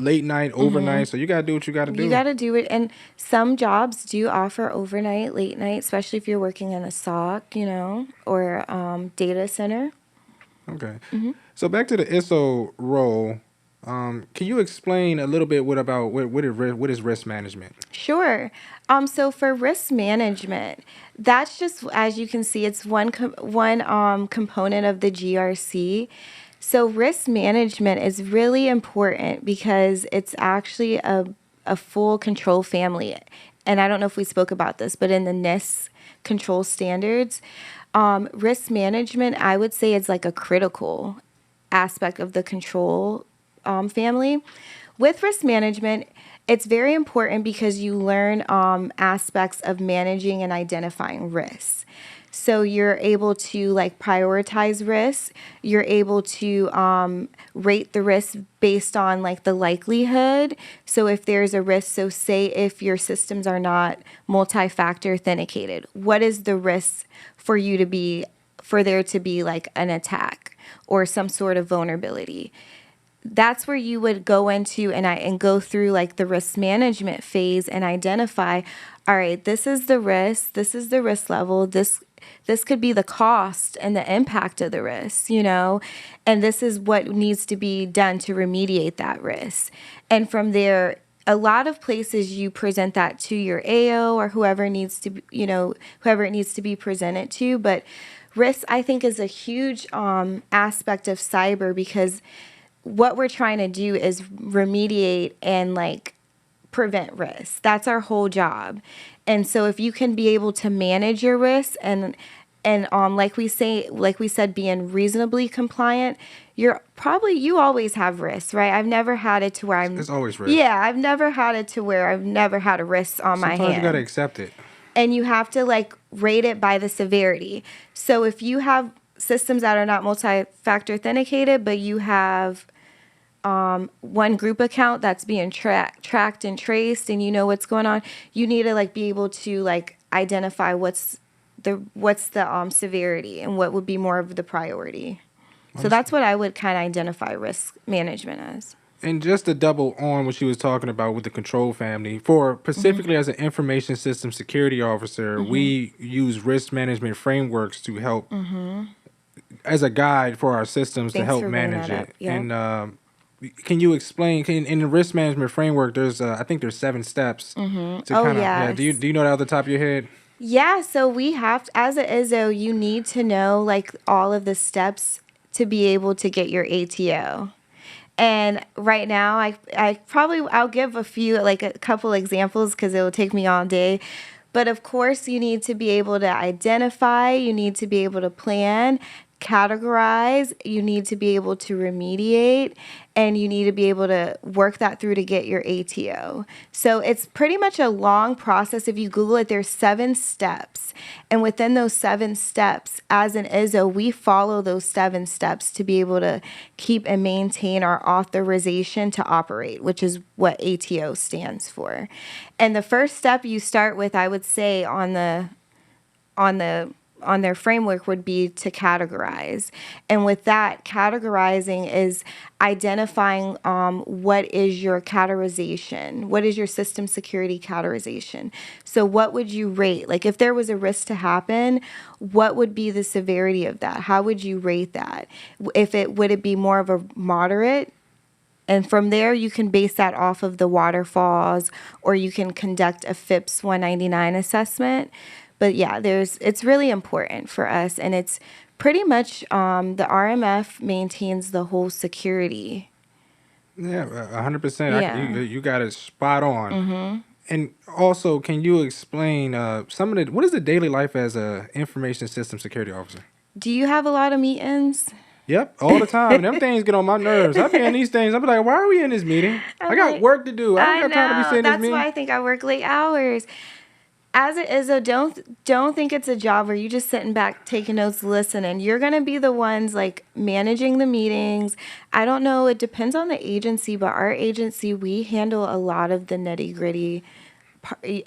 late night, overnight. So you got to do what you got to do. You got to do it. And some jobs do offer overnight, late night, especially if you're working in a SOC, or data center. Okay. So back to the ISO role. Can you explain a little bit what is risk management? Sure. So for risk management, that's just, as you can see, it's one component of the GRC. So risk management is really important because it's actually a full control family. And I don't know if we spoke about this, but in the NIST control standards, risk management, I would say, is like a critical aspect of the control family. With risk management, it's very important because you learn aspects of managing and identifying risks. So you're able to like prioritize risks. You're able to rate the risk based on like the likelihood. So if there's a risk, so say if your systems are not multi-factor authenticated, what is the risk for there to be like an attack or some sort of vulnerability? That's where you would go into and go through like the risk management phase and identify, all right, this is the risk level, this could be the cost and the impact of the risk, and this is what needs to be done to remediate that risk. And from there, a lot of places you present that to your AO or whoever it needs to be presented to. But risk, I think, is a huge aspect of cyber because what we're trying to do is remediate and like prevent risk. That's our whole job. And so if you can be able to manage your risks and like we said, being reasonably compliant, you always have risks, right? I've never had it to where There's always risk. Yeah, I've never had it to where I've never had a risk on my hand. Sometimes you gotta accept it. And you have to like rate it by the severity. So if you have systems that are not multi-factor authenticated, but you have one group account that's being tracked and traced, and you know what's going on, you need to like be able to like identify what's the severity and what would be more of the priority. So that's what I would kind of identify risk management as. And just to double on what she was talking about with the control family, for specifically as an information system security officer, we use risk management frameworks to help as a guide for our systems to help manage it. Yep. And can you explain in the risk management framework? There's I think there's 7 steps to Oh, kind of yeah. yes. Do you know that off the top of your head? Yeah, so we have, as an ISO, you need to know like all of the steps to be able to get your ATO. And right now, I'll give a few, like a couple examples because it will take me all day. But of course, you need to be able to identify, you need to be able to plan, categorize, you need to be able to remediate, and you need to be able to work that through to get your ATO. So it's pretty much a long process. If you Google it, there's 7 steps. And within those 7 steps, as an ISO, we follow those 7 steps to be able to keep and maintain our authorization to operate, which is what ATO stands for. And the first step you start with, I would say, on their framework would be to categorize. And with that, categorizing is identifying what is your categorization, what is your system security categorization. So what would you rate? Like if there was a risk to happen, what would be the severity of that? How would you rate that? Would it be more of a moderate? And from there, you can base that off of the waterfalls, or you can conduct a FIPS 199 assessment. But yeah, it's really important for us, and it's pretty much the RMF maintains the whole security. Yeah, 100%. Yeah. You got it spot on. And also, can you explain some of the what is the daily life as a information system security officer? Do you have a lot of meetings? Yep, all the time. Them things get on my nerves. I be in these things. I be like, why are we in this meeting? I got work to do. I don't got time to be sitting in this That's meeting. why I think I work late hours. As it is, though, don't think it's a job where you just sitting back taking notes, listening. You're gonna be the ones like managing the meetings. I don't know. It depends on the agency, but our agency, we handle a lot of the nitty gritty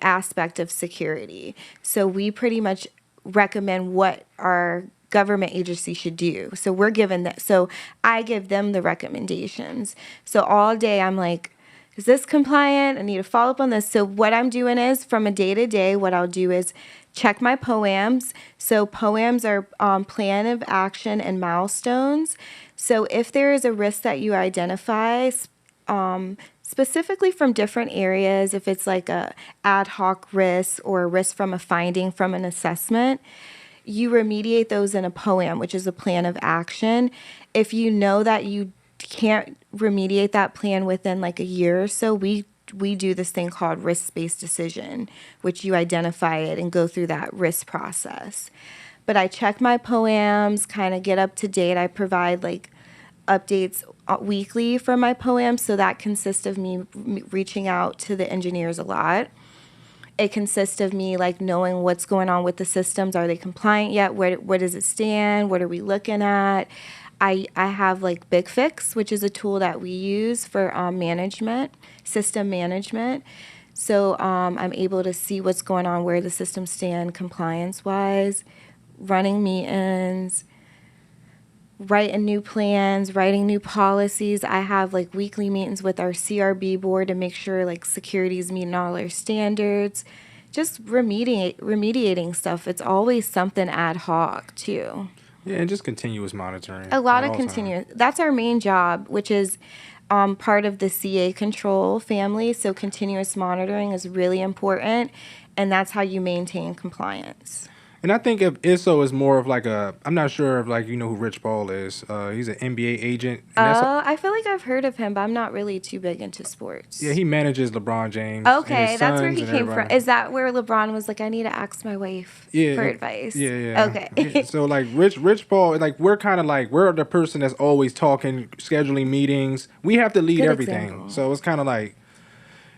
aspect of security. So we pretty much recommend what our government agency should do. So we're given that. So I give them the recommendations. So all day I'm like, is this compliant? I need to follow up on this. So what I'm doing is from a day to day, what I'll do is check my POAMs. So POAMs are plan of action and milestones. So if there is a risk that you identify, specifically from different areas, if it's like a ad hoc risk or a risk from a finding from an assessment, you remediate those in a POAM, which is a plan of action. If you know that you can't remediate that plan within like a year or so, we do this thing called risk-based decision, which you identify it and go through that risk process. But I check my POAMs, kind of get up to date. I provide like updates weekly for my POAMs, so that consists of me reaching out to the engineers a lot. It consists of me like knowing what's going on with the systems. Are they compliant yet? Where does it stand? What are we looking at? I have like Big Fix, which is a tool that we use for management, system management. So I'm able to see what's going on, where the systems stand compliance-wise, running meetings, writing new plans, writing new policies. I have like weekly meetings with our CRB board to make sure like security is meeting all our standards. Just remediating stuff. It's always something ad hoc too. Yeah, and just continuous monitoring. A lot of continuous. That's our main job, which is part of the CA control family. So continuous monitoring is really important, and that's how you maintain compliance. And I think if ISO is more of like I'm not sure if like you know who Rich Paul is. He's an NBA agent. I feel like I've heard of him, but I'm not really too big into sports. Yeah, he manages LeBron James. Okay, that's where he came from. Is that where LeBron was like, I need to ask my wife for advice? Yeah. Okay. Yeah. So like Rich Paul, like we're kind of like we're the person that's always talking, scheduling meetings. We have to lead everything. Example. So it's kind of like.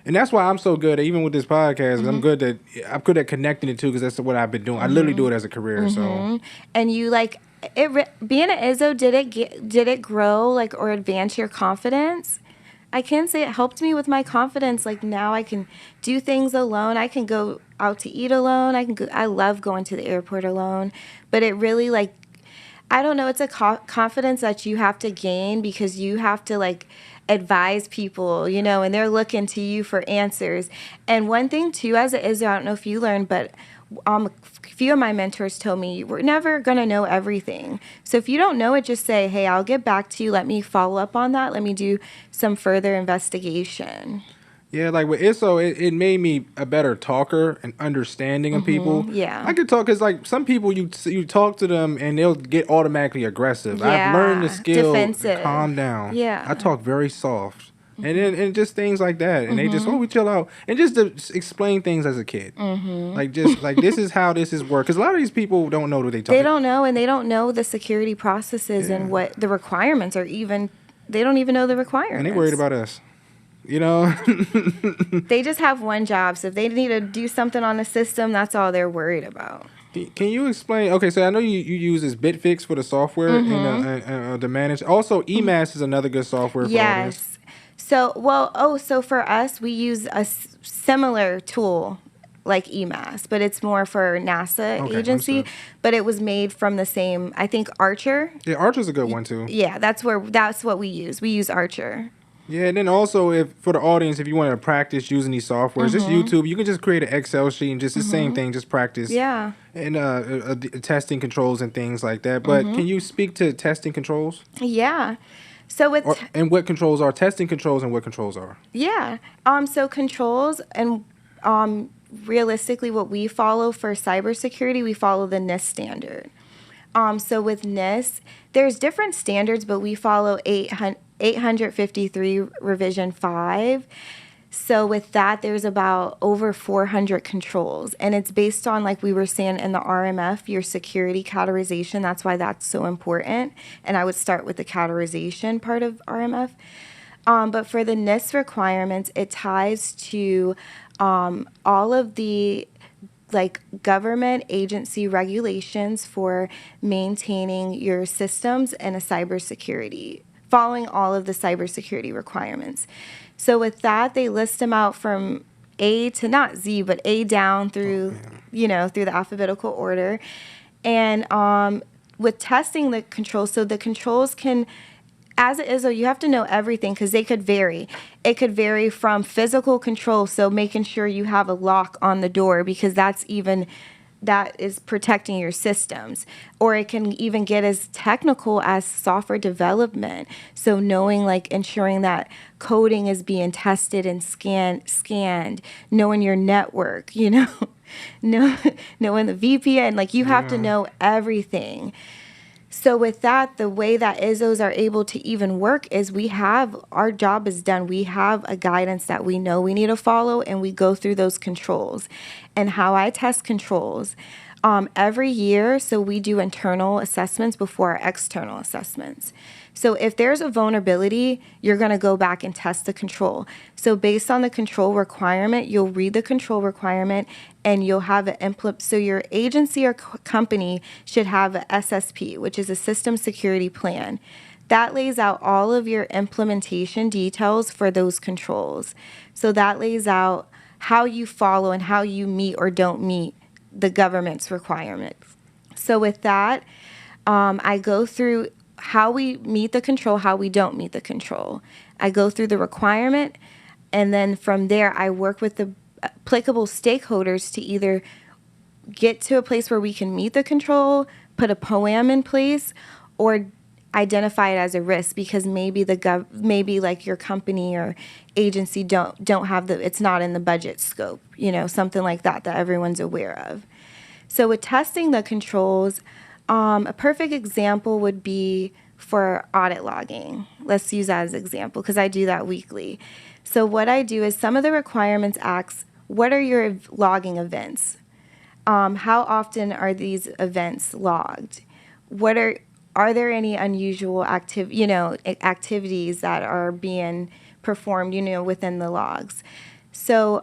And that's why I'm so good at, even with this podcast. I'm good at connecting it too, because that's what I've been doing. I literally do it as a career. So, and you like it being an ISO. Did it grow like or advance your confidence? I can say it helped me with my confidence. Like now I can do things alone. I can go out to eat alone. I love going to the airport alone. But it really like, I don't know. It's a confidence that you have to gain because you have to like advise people, and they're looking to you for answers. And one thing too, as it is, I don't know if you learned, but a few of my mentors told me we're never going to know everything. So if you don't know it, just say, hey, I'll get back to you. Let me follow up on that. Let me do some further investigation. Yeah, like with ISO, it made me a better talker and understanding of people. Yeah. I could talk because like some people you talk to them and they'll get automatically aggressive. I've learned the skill to calm down. Yeah. I talk very soft. And then and just things like that, and they just we chill out, and just to explain things as a kid, like just like this is how this is work. Because a lot of these people don't know what they talk. They don't know, and they don't know the security processes and what the requirements are. Even they don't even know the requirements. And they worried about us. They just have one job. So if they need to do something on the system, that's all they're worried about. Can you explain? Okay, so I know you use this Bitfix for the software and the manage. Also, EMAS is another good software for all this. So for us, we use a similar tool like EMAS, but it's more for NASA agency. Understood. But it was made from the same, I think, Archer. Yeah, Archer's a good one too. Yeah, that's what we use. We use Archer. Yeah, and then also if for the audience, if you want to practice using these softwares, just YouTube, you can just create an Excel sheet and just the same thing, just practice. Yeah. And testing controls and things like that. But can you speak to testing controls? Yeah. So and what controls are testing controls and what controls are? Yeah. So controls and realistically what we follow for cybersecurity, we follow the NIST standard. So with NIST, there's different standards, but we follow 853 revision 5. So with that, there's about over 400 controls, and it's based on, like we were saying in the RMF, your security categorization. That's why that's so important. And I would start with the categorization part of RMF. But for the NIST requirements, it ties to all of the government agency regulations for maintaining your systems and a cybersecurity, following all of the cybersecurity requirements. So with that, they list them out from A to not Z, but A down through, through the alphabetical order. And with testing the controls, so the controls can, as it is, though, you have to know everything because they could vary. It could vary from physical control, so making sure you have a lock on the door because that is protecting your systems. Or it can even get as technical as software development. So knowing, ensuring that coding is being tested and scanned, knowing your network, knowing the VPN, you have to know everything. So with that, the way that ISOs are able to even work is our job is done. We have a guidance that we know we need to follow, and we go through those controls. And how I test controls, every year, so we do internal assessments before our external assessments. So if there's a vulnerability, you're going to go back and test the control. So based on the control requirement, you'll read the control requirement and you'll have an implement. So your agency or company should have a SSP, which is a system security plan. That lays out all of your implementation details for those controls. So that lays out how you follow and how you meet or don't meet the government's requirements. So with that, I go through how we meet the control, how we don't meet the control. I go through the requirement, and then from there, I work with the applicable stakeholders to either get to a place where we can meet the control, put a POAM in place, or identify it as a risk because maybe your company or agency don't have it's not in the budget scope, something like that everyone's aware of. So with testing the controls, a perfect example would be for audit logging. Let's use that as an example because I do that weekly. So what I do is some of the requirements asks, what are your logging events? How often are these events logged? Are there any unusual activities that are being performed, within the logs? So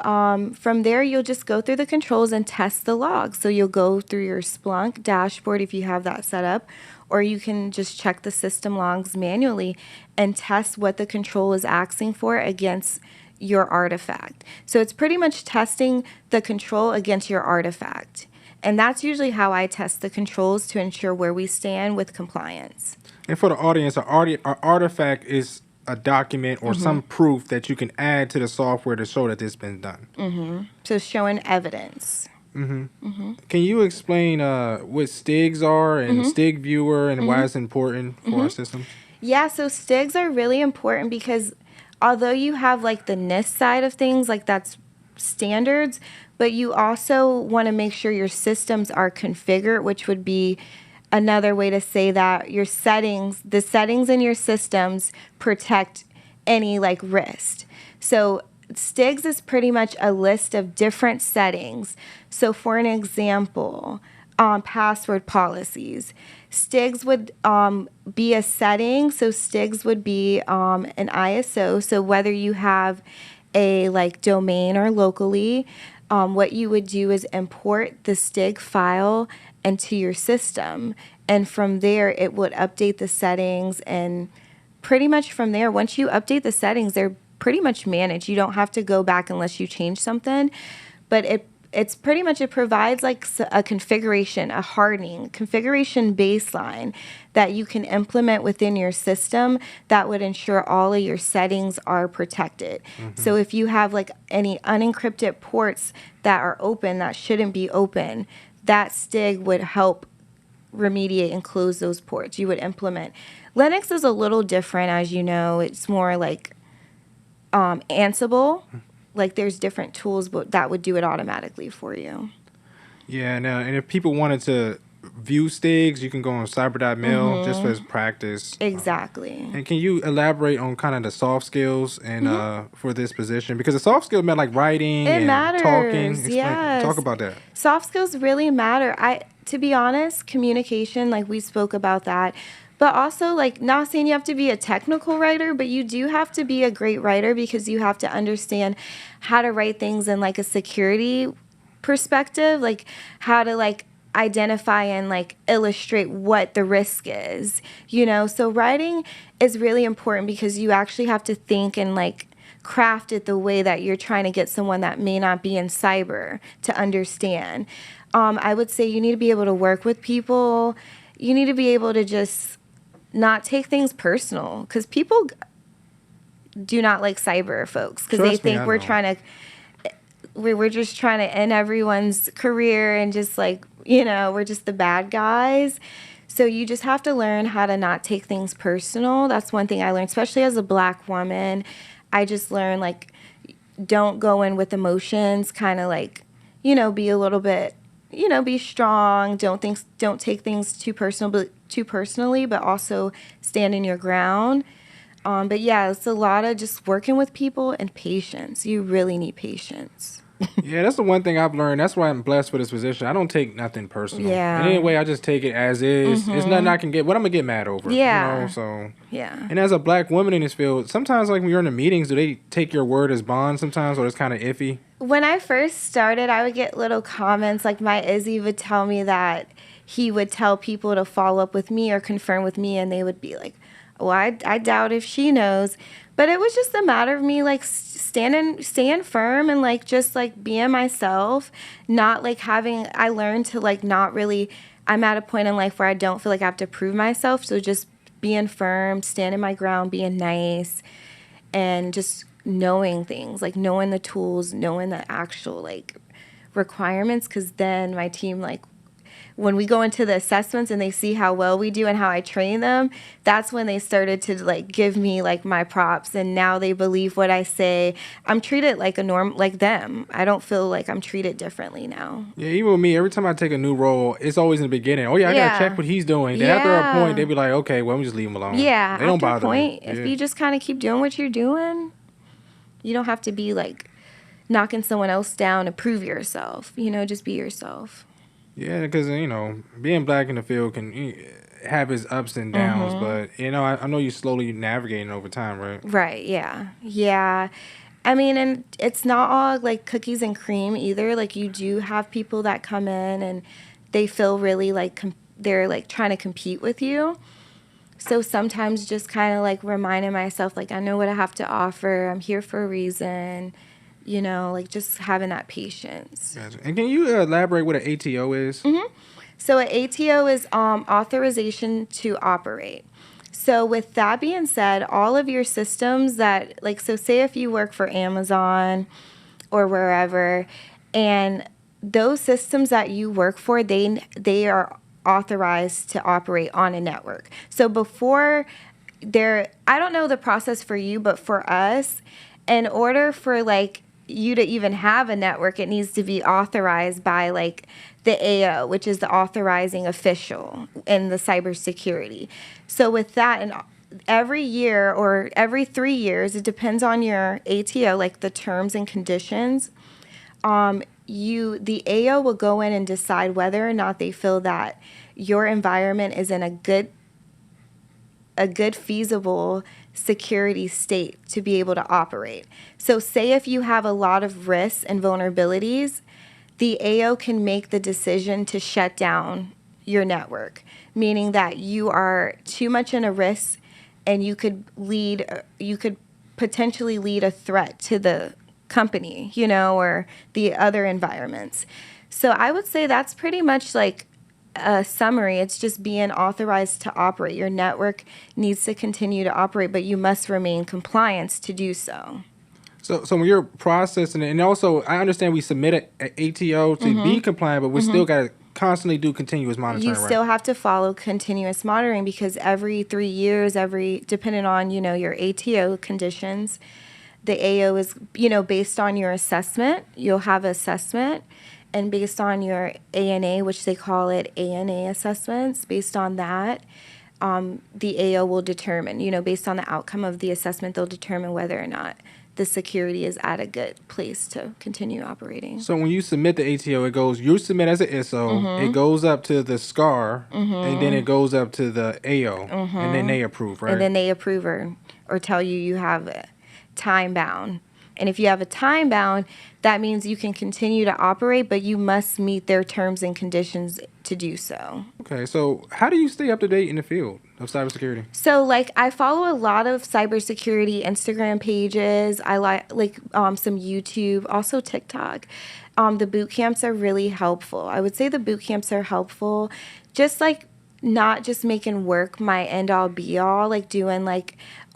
from there, you'll just go through the controls and test the logs. So you'll go through your Splunk dashboard if you have that set up, or you can just check the system logs manually and test what the control is asking for against your artifact. So it's pretty much testing the control against your artifact. And that's usually how I test the controls to ensure where we stand with compliance. And for the audience, our artifact is a document or some proof that you can add to the software to show that it's been done. So showing evidence. Can you explain what Stigs are and Stig Viewer and why it's important for our system? Yeah, so Stigs are really important because although you have like the NIST side of things, like that's standards, but you also want to make sure your systems are configured, which would be another way to say that your settings, the settings in your systems protect any like risk. So Stigs is pretty much a list of different settings. So for an example, password policies. Stigs would be a setting. So Stigs would be an ISO. So whether you have a like domain or locally, what you would do is import the Stig file into your system. And from there, it would update the settings. And pretty much from there, once you update the settings, they're pretty much managed. You don't have to go back unless you change something. But it's pretty much, it provides like a configuration, a hardening, configuration baseline that you can implement within your system that would ensure all of your settings are protected. So if you have like any unencrypted ports that are open that shouldn't be open, that Stig would help remediate and close those ports. You would implement. Linux is a little different, as you know. It's more like Ansible. Like there's different tools that would do it automatically for you. Yeah, now, and if people wanted to view Stigs, you can go on cyber.mil just for practice. Exactly. And can you elaborate on kind of the soft skills and for this position? Because the soft skills meant like writing It and matters. talking. Yes. Talk about that. Soft skills really matter. To be honest, communication, like we spoke about that. But also, like, not saying you have to be a technical writer, but you do have to be a great writer because you have to understand how to write things in, like, a security perspective, like, how to, like, identify and, like, illustrate what the risk is, you know? So writing is really important because you actually have to think and, like, craft it the way that you're trying to get someone that may not be in cyber to understand. I would say you need to be able to work with people. You need to be able to just not take things personal because people do not like cyber folks because they think we're just trying to end everyone's career and just like, you know, we're just the bad guys. So you just have to learn how to not take things personal. That's one thing I learned, especially as a Black woman. I just learned, like, don't go in with emotions, kind of like, you know, be a little bit, you know, be strong. Don't take things too personally, but also stand in your ground. But yeah, it's a lot of just working with people and patience. You really need patience. Yeah, that's the one thing I've learned. That's why I'm blessed with this position. I don't take nothing personal. Yeah. And anyway, I just take it as is. It's nothing I can get. What I'm gonna get mad over? Yeah. You know, so Yeah. And as a Black woman in this field, sometimes like when you're in the meetings, do they take your word as bond sometimes, or it's kind of iffy? When I first started, I would get little comments like my Izzy would tell me that he would tell people to follow up with me or confirm with me, and they would be like, well, I doubt if she knows. But it was just a matter of me like staying firm and like just like being myself, not like I learned to like not really, I'm at a point in life where I don't feel like I have to prove myself. So just being firm, standing my ground, being nice, and just knowing things, like knowing the tools, knowing the actual like requirements. Because then my team, like when we go into the assessments and they see how well we do and how I train them, that's when they started to like give me like my props, and now they believe what I say. I'm treated like like them. I don't feel like I'm treated differently now. Yeah, even with me, every time I take a new role, it's always in the beginning. Oh yeah, I gotta check what he's doing. Then after a point, they be like, okay, well, let me just leave him alone. Yeah, they don't after bother a point, me. If you just kind of keep doing what you're doing, you don't have to be like knocking someone else down to prove yourself. You know, just be yourself. Yeah, because, you know, being Black in the field can have its ups and downs, but, you know, I know you're slowly navigating over time, right? Right, yeah. Yeah. I mean, and it's not all, like, cookies and cream either. Like, you do have people that come in and they feel really, like, they're, like, trying to compete with you. So sometimes just kind of, like, reminding myself, like, I know what I have to offer. I'm here for a reason. You know, like just having that patience. Gotcha. And can you elaborate what an ATO is? So an ATO is authorization to operate. So with that being said, all of your systems that, like, so say if you work for Amazon or wherever, and those systems that you work for, they are authorized to operate on a network. So before there, I don't know the process for you, but for us, in order for like you to even have a network, it needs to be authorized by like the AO, which is the authorizing official in the cybersecurity. So with that, and every year or every 3 years, it depends on your ATO, like the terms and conditions. The AO will go in and decide whether or not they feel that your environment is in a good feasible security state to be able to operate. So say if you have a lot of risks and vulnerabilities, the AO can make the decision to shut down your network, meaning that you are too much in a risk and you could potentially lead a threat to the company, or the other environments. So I would say that's pretty much like a summary. It's just being authorized to operate. Your network needs to continue to operate, but you must remain compliant to do so. So when you're processing it, and also I understand we submit an ATO to be compliant, but we still got to constantly do continuous monitoring. You still have to follow continuous monitoring because every 3 years, depending on, your ATO conditions, the AO is, based on your assessment, you'll have assessment, and based on your ANA, which they call it ANA assessments, based on that, the AO will determine, based on the outcome of the assessment, they'll determine whether or not the security is at a good place to continue operating. So when you submit the ATO, you submit as an ISO, it goes up to the SCAR, and then it goes up to the AO, and then they approve, right? And then they approve or tell you have a time bound. And if you have a time bound, that means you can continue to operate, but you must meet their terms and conditions to do so. Okay, so how do you stay up to date in the field of cybersecurity? So, I follow a lot of cybersecurity Instagram pages. I like some YouTube, also TikTok. The boot camps are really helpful. I would say the boot camps are helpful, just not just making work my end all be all, doing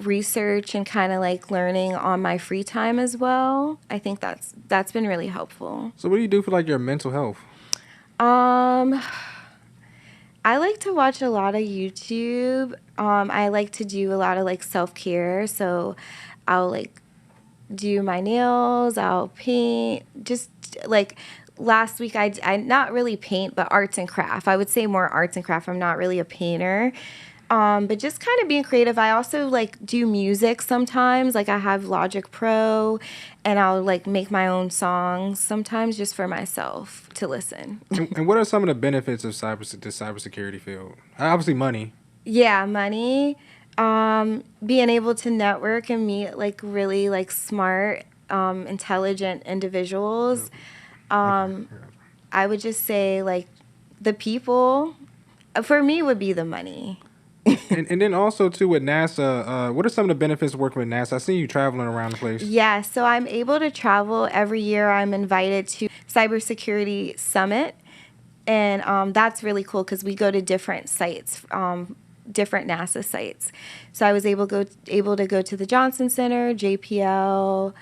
research and kind of learning on my free time as well. I think that's been really helpful. So what do you do for your mental health? I like to watch a lot of YouTube. I like to do a lot of self-care. So I'll do my nails, I'll paint, just last week I not really paint, but arts and craft. I would say more arts and craft. I'm not really a painter. But just kind of being creative. I also do music sometimes. I have Logic Pro, and I'll make my own songs sometimes just for myself to listen. And what are some of the benefits of the cybersecurity field? Obviously, money. Yeah, money. Being able to network and meet really smart, intelligent individuals. I would just say the people. For me, would be the money. and then also too with NASA, what are some of the benefits of working with NASA? I see you traveling around the place. Yeah, so I'm able to travel every year. I'm invited to Cybersecurity Summit, and that's really cool because we go to different sites, different NASA sites. So I was able to go to the Johnson Center, JPL,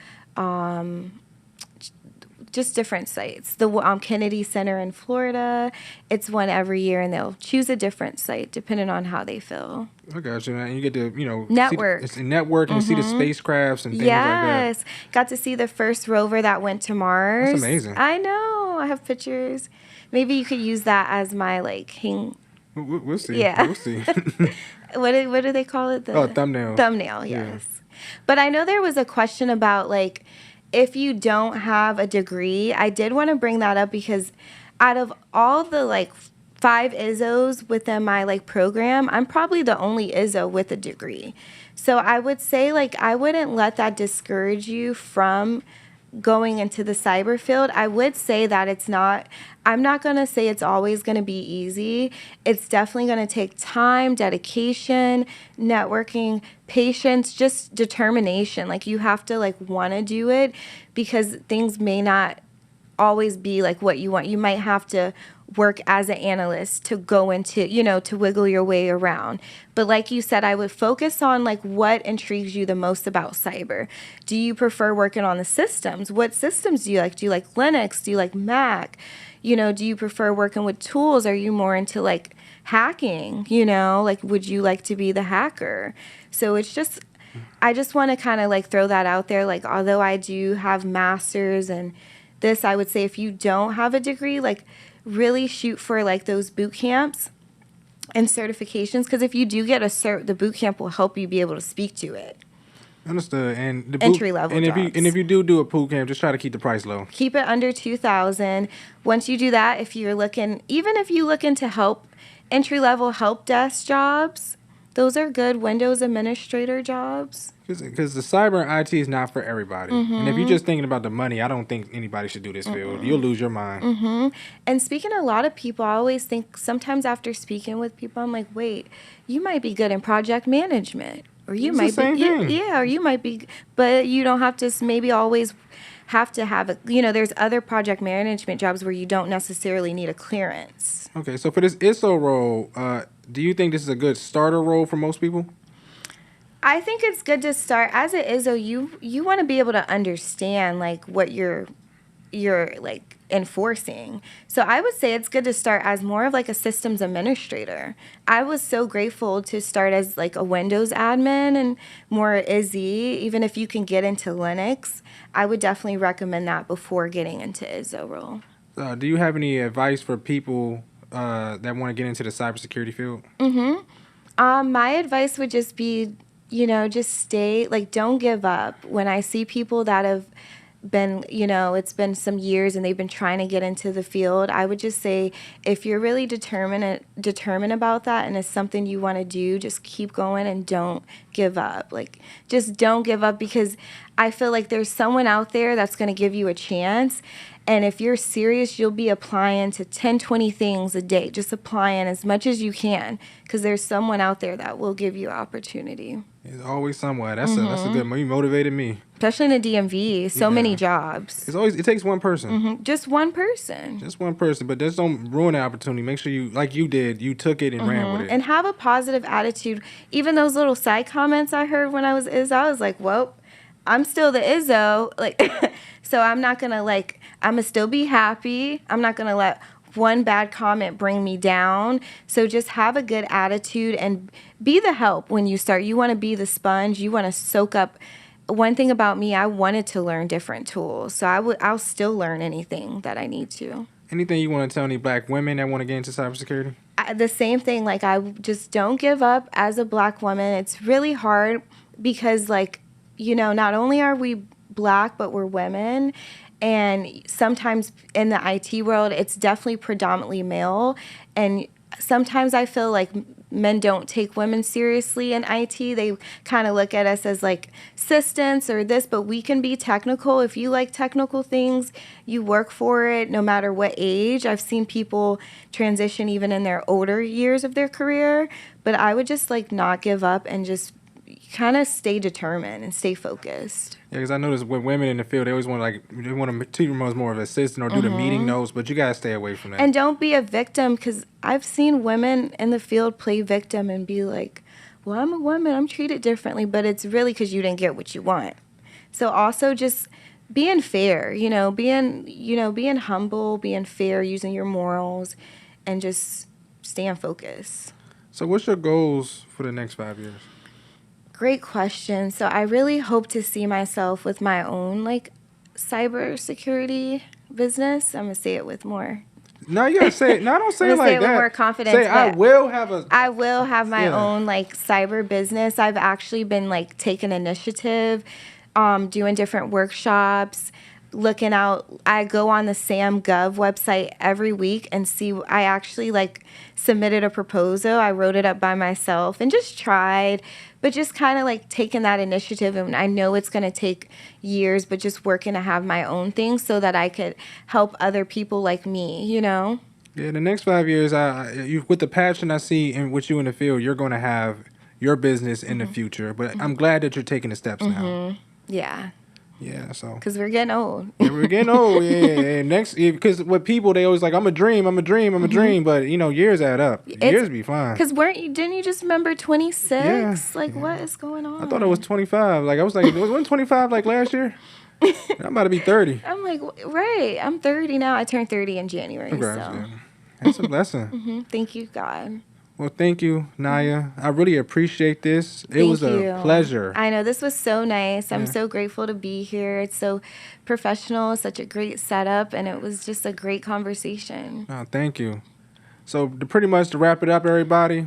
just different sites. The Kennedy Center in Florida, it's one every year, and they'll choose a different site depending on how they feel. I got you. And you get to, network. It's a network and see the spacecrafts and things like that. Yes. Got to see the first rover that went to Mars. That's amazing. I know. I have pictures. Maybe you could use that as my hang. We'll see. Yeah. We'll see. What do they call it? Thumbnail. Thumbnail, yes. Yeah. But I know there was a question about if you don't have a degree. I did want to bring that up because out of all the 5 ISOs within my program, I'm probably the only ISO with a degree. So I would say I wouldn't let that discourage you from going into the cyber field. I would say that I'm not going to say it's always going to be easy. It's definitely going to take time, dedication, networking, patience, just determination. You have to want to do it because things may not always be like what you want. You might have to work as an analyst to go into, to wiggle your way around. But like you said, I would focus on like what intrigues you the most about cyber. Do you prefer working on the systems? What systems do you like? Do you like Linux? Do you like Mac? Do you prefer working with tools? Are you more into like hacking? Like would you like to be the hacker? So it's just, I just want to kind of like throw that out there. Like, although I do have masters and this, I would say if you don't have a degree, like really shoot for like those boot camps and certifications. Because if you do get a cert, the boot camp will help you be able to speak to it. Understood. And the entry level and jobs. if you do a boot camp, just try to keep the price low. Keep it under $2,000. Once you do that, if you're looking, even if you look into entry level help desk jobs, those are good Windows administrator jobs. Because the cyber and IT is not for everybody. And if you're just thinking about the money, I don't think anybody should do this field. You'll lose your mind. And speaking to a lot of people, I always think sometimes after speaking with people, I'm like, wait, you might be good in project management. Or you might be, or you might be, but you don't have to maybe always have to have a, there's other project management jobs where you don't necessarily need a clearance. Okay, so for this ISO role, do you think this is a good starter role for most people? I think it's good to start as it is. Though you want to be able to understand like what you're like enforcing. So I would say it's good to start as more of like a systems administrator. I was so grateful to start as like a Windows admin and more Izzy. Even if you can get into Linux, I would definitely recommend that before getting into ISO role. Do you have any advice for people that want to get into the cybersecurity field? My advice would just be, just stay, like, don't give up. When I see people that have been, it's been some years and they've been trying to get into the field, I would just say if you're really determined about that and it's something you want to do, just keep going and don't give up. Like, just don't give up, because I feel like there's someone out there that's going to give you a chance. And if you're serious, you'll be applying to 10, 20 things a day, just applying as much as you can, because there's someone out there that will give you opportunity. There's always someone. That's a good one. You motivated me. Especially in the DMV, so many jobs. It takes one person. Just one person. Just one person, but just don't ruin the opportunity. Make sure you, like you did, you took it and ran with it. And have a positive attitude. Even those little side comments I heard when I was ISO, I was like, well, I'm still the ISO. Like, so I'm not going to I'm going to still be happy. I'm not going to let one bad comment bring me down. So just have a good attitude and be the help when you start. You want to be the sponge. You want to soak up. One thing about me, I wanted to learn different tools. So I'll still learn anything that I need to. Anything you want to tell any black women that want to get into cybersecurity? The same thing. Like, I just don't give up as a black woman. It's really hard because, not only are we black, but we're women. And sometimes in the IT world, it's definitely predominantly male. And sometimes I feel like men don't take women seriously in IT. They kind of look at us as like assistants or this, but we can be technical. If you like technical things, you work for it no matter what age. I've seen people transition even in their older years of their career. But I would just not give up and just kind of stay determined and stay focused. Yeah, because I notice with women in the field, they always want to treat them as more of an assistant or do the meeting notes, but you got to stay away from that. And don't be a victim, because I've seen women in the field play victim and be like, well, I'm a woman, I'm treated differently, but it's really because you didn't get what you want. So also just being fair, being humble, being fair, using your morals, and just staying focused. So what's your goals for the next 5 years? Great question. So I really hope to see myself with my own cybersecurity business. I'm gonna say it with more. No, you gotta say it. No, don't say it like that. With more confidence. Say I will have my own cyber business. I've actually been taking initiative, doing different workshops, looking out. I go on the SamGov website every week and see. I actually submitted a proposal. I wrote it up by myself and just tried. But just kind of taking that initiative, and I know it's going to take years, but just working to have my own thing so that I could help other people like me, Yeah, the next 5 years, with the passion I see with you in the field, you're going to have your business in the future. But I'm glad that you're taking the steps now. Yeah. Yeah, so because we're getting old. yeah, we're getting old. Yeah, and next because with people they always like I'm a dream, I'm a dream, I'm a dream, but you know years add up. It's Years be fine. because didn't you just remember 26? Yeah, Like, yeah. what is going on? I thought it was 25. Like I was like, wasn't 25 like last year? I'm about to be 30. I'm like, right. I'm 30 now. I turned 30 in January. Congrats, So. man. That's a blessing. Thank you, God. Well, thank you, Naya. I really appreciate this. It was a pleasure. I know this was so nice. I'm Yeah. so grateful to be here. It's so professional, such a great setup, and it was just a great conversation. Oh, thank you. So pretty much to wrap it up, everybody,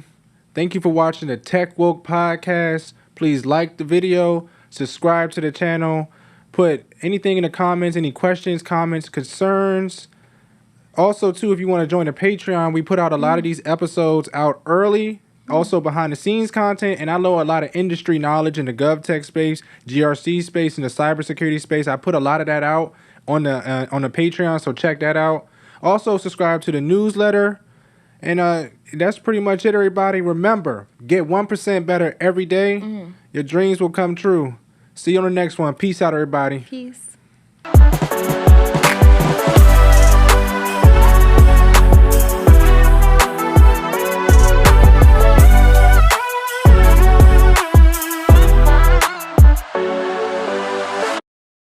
thank you for watching the Tech Woke podcast. Please like the video, subscribe to the channel, put anything in the comments, any questions, comments, concerns. Also, too, if you want to join the Patreon, we put out a lot of these episodes out early. Also, behind the scenes content, and I know a lot of industry knowledge in the GovTech space, GRC space, and the cybersecurity space. I put a lot of that out on the Patreon, so check that out. Also, subscribe to the newsletter, and that's pretty much it, everybody. Remember, get 1% better every day. Your dreams will come true. See you on the next one. Peace out, everybody. Peace.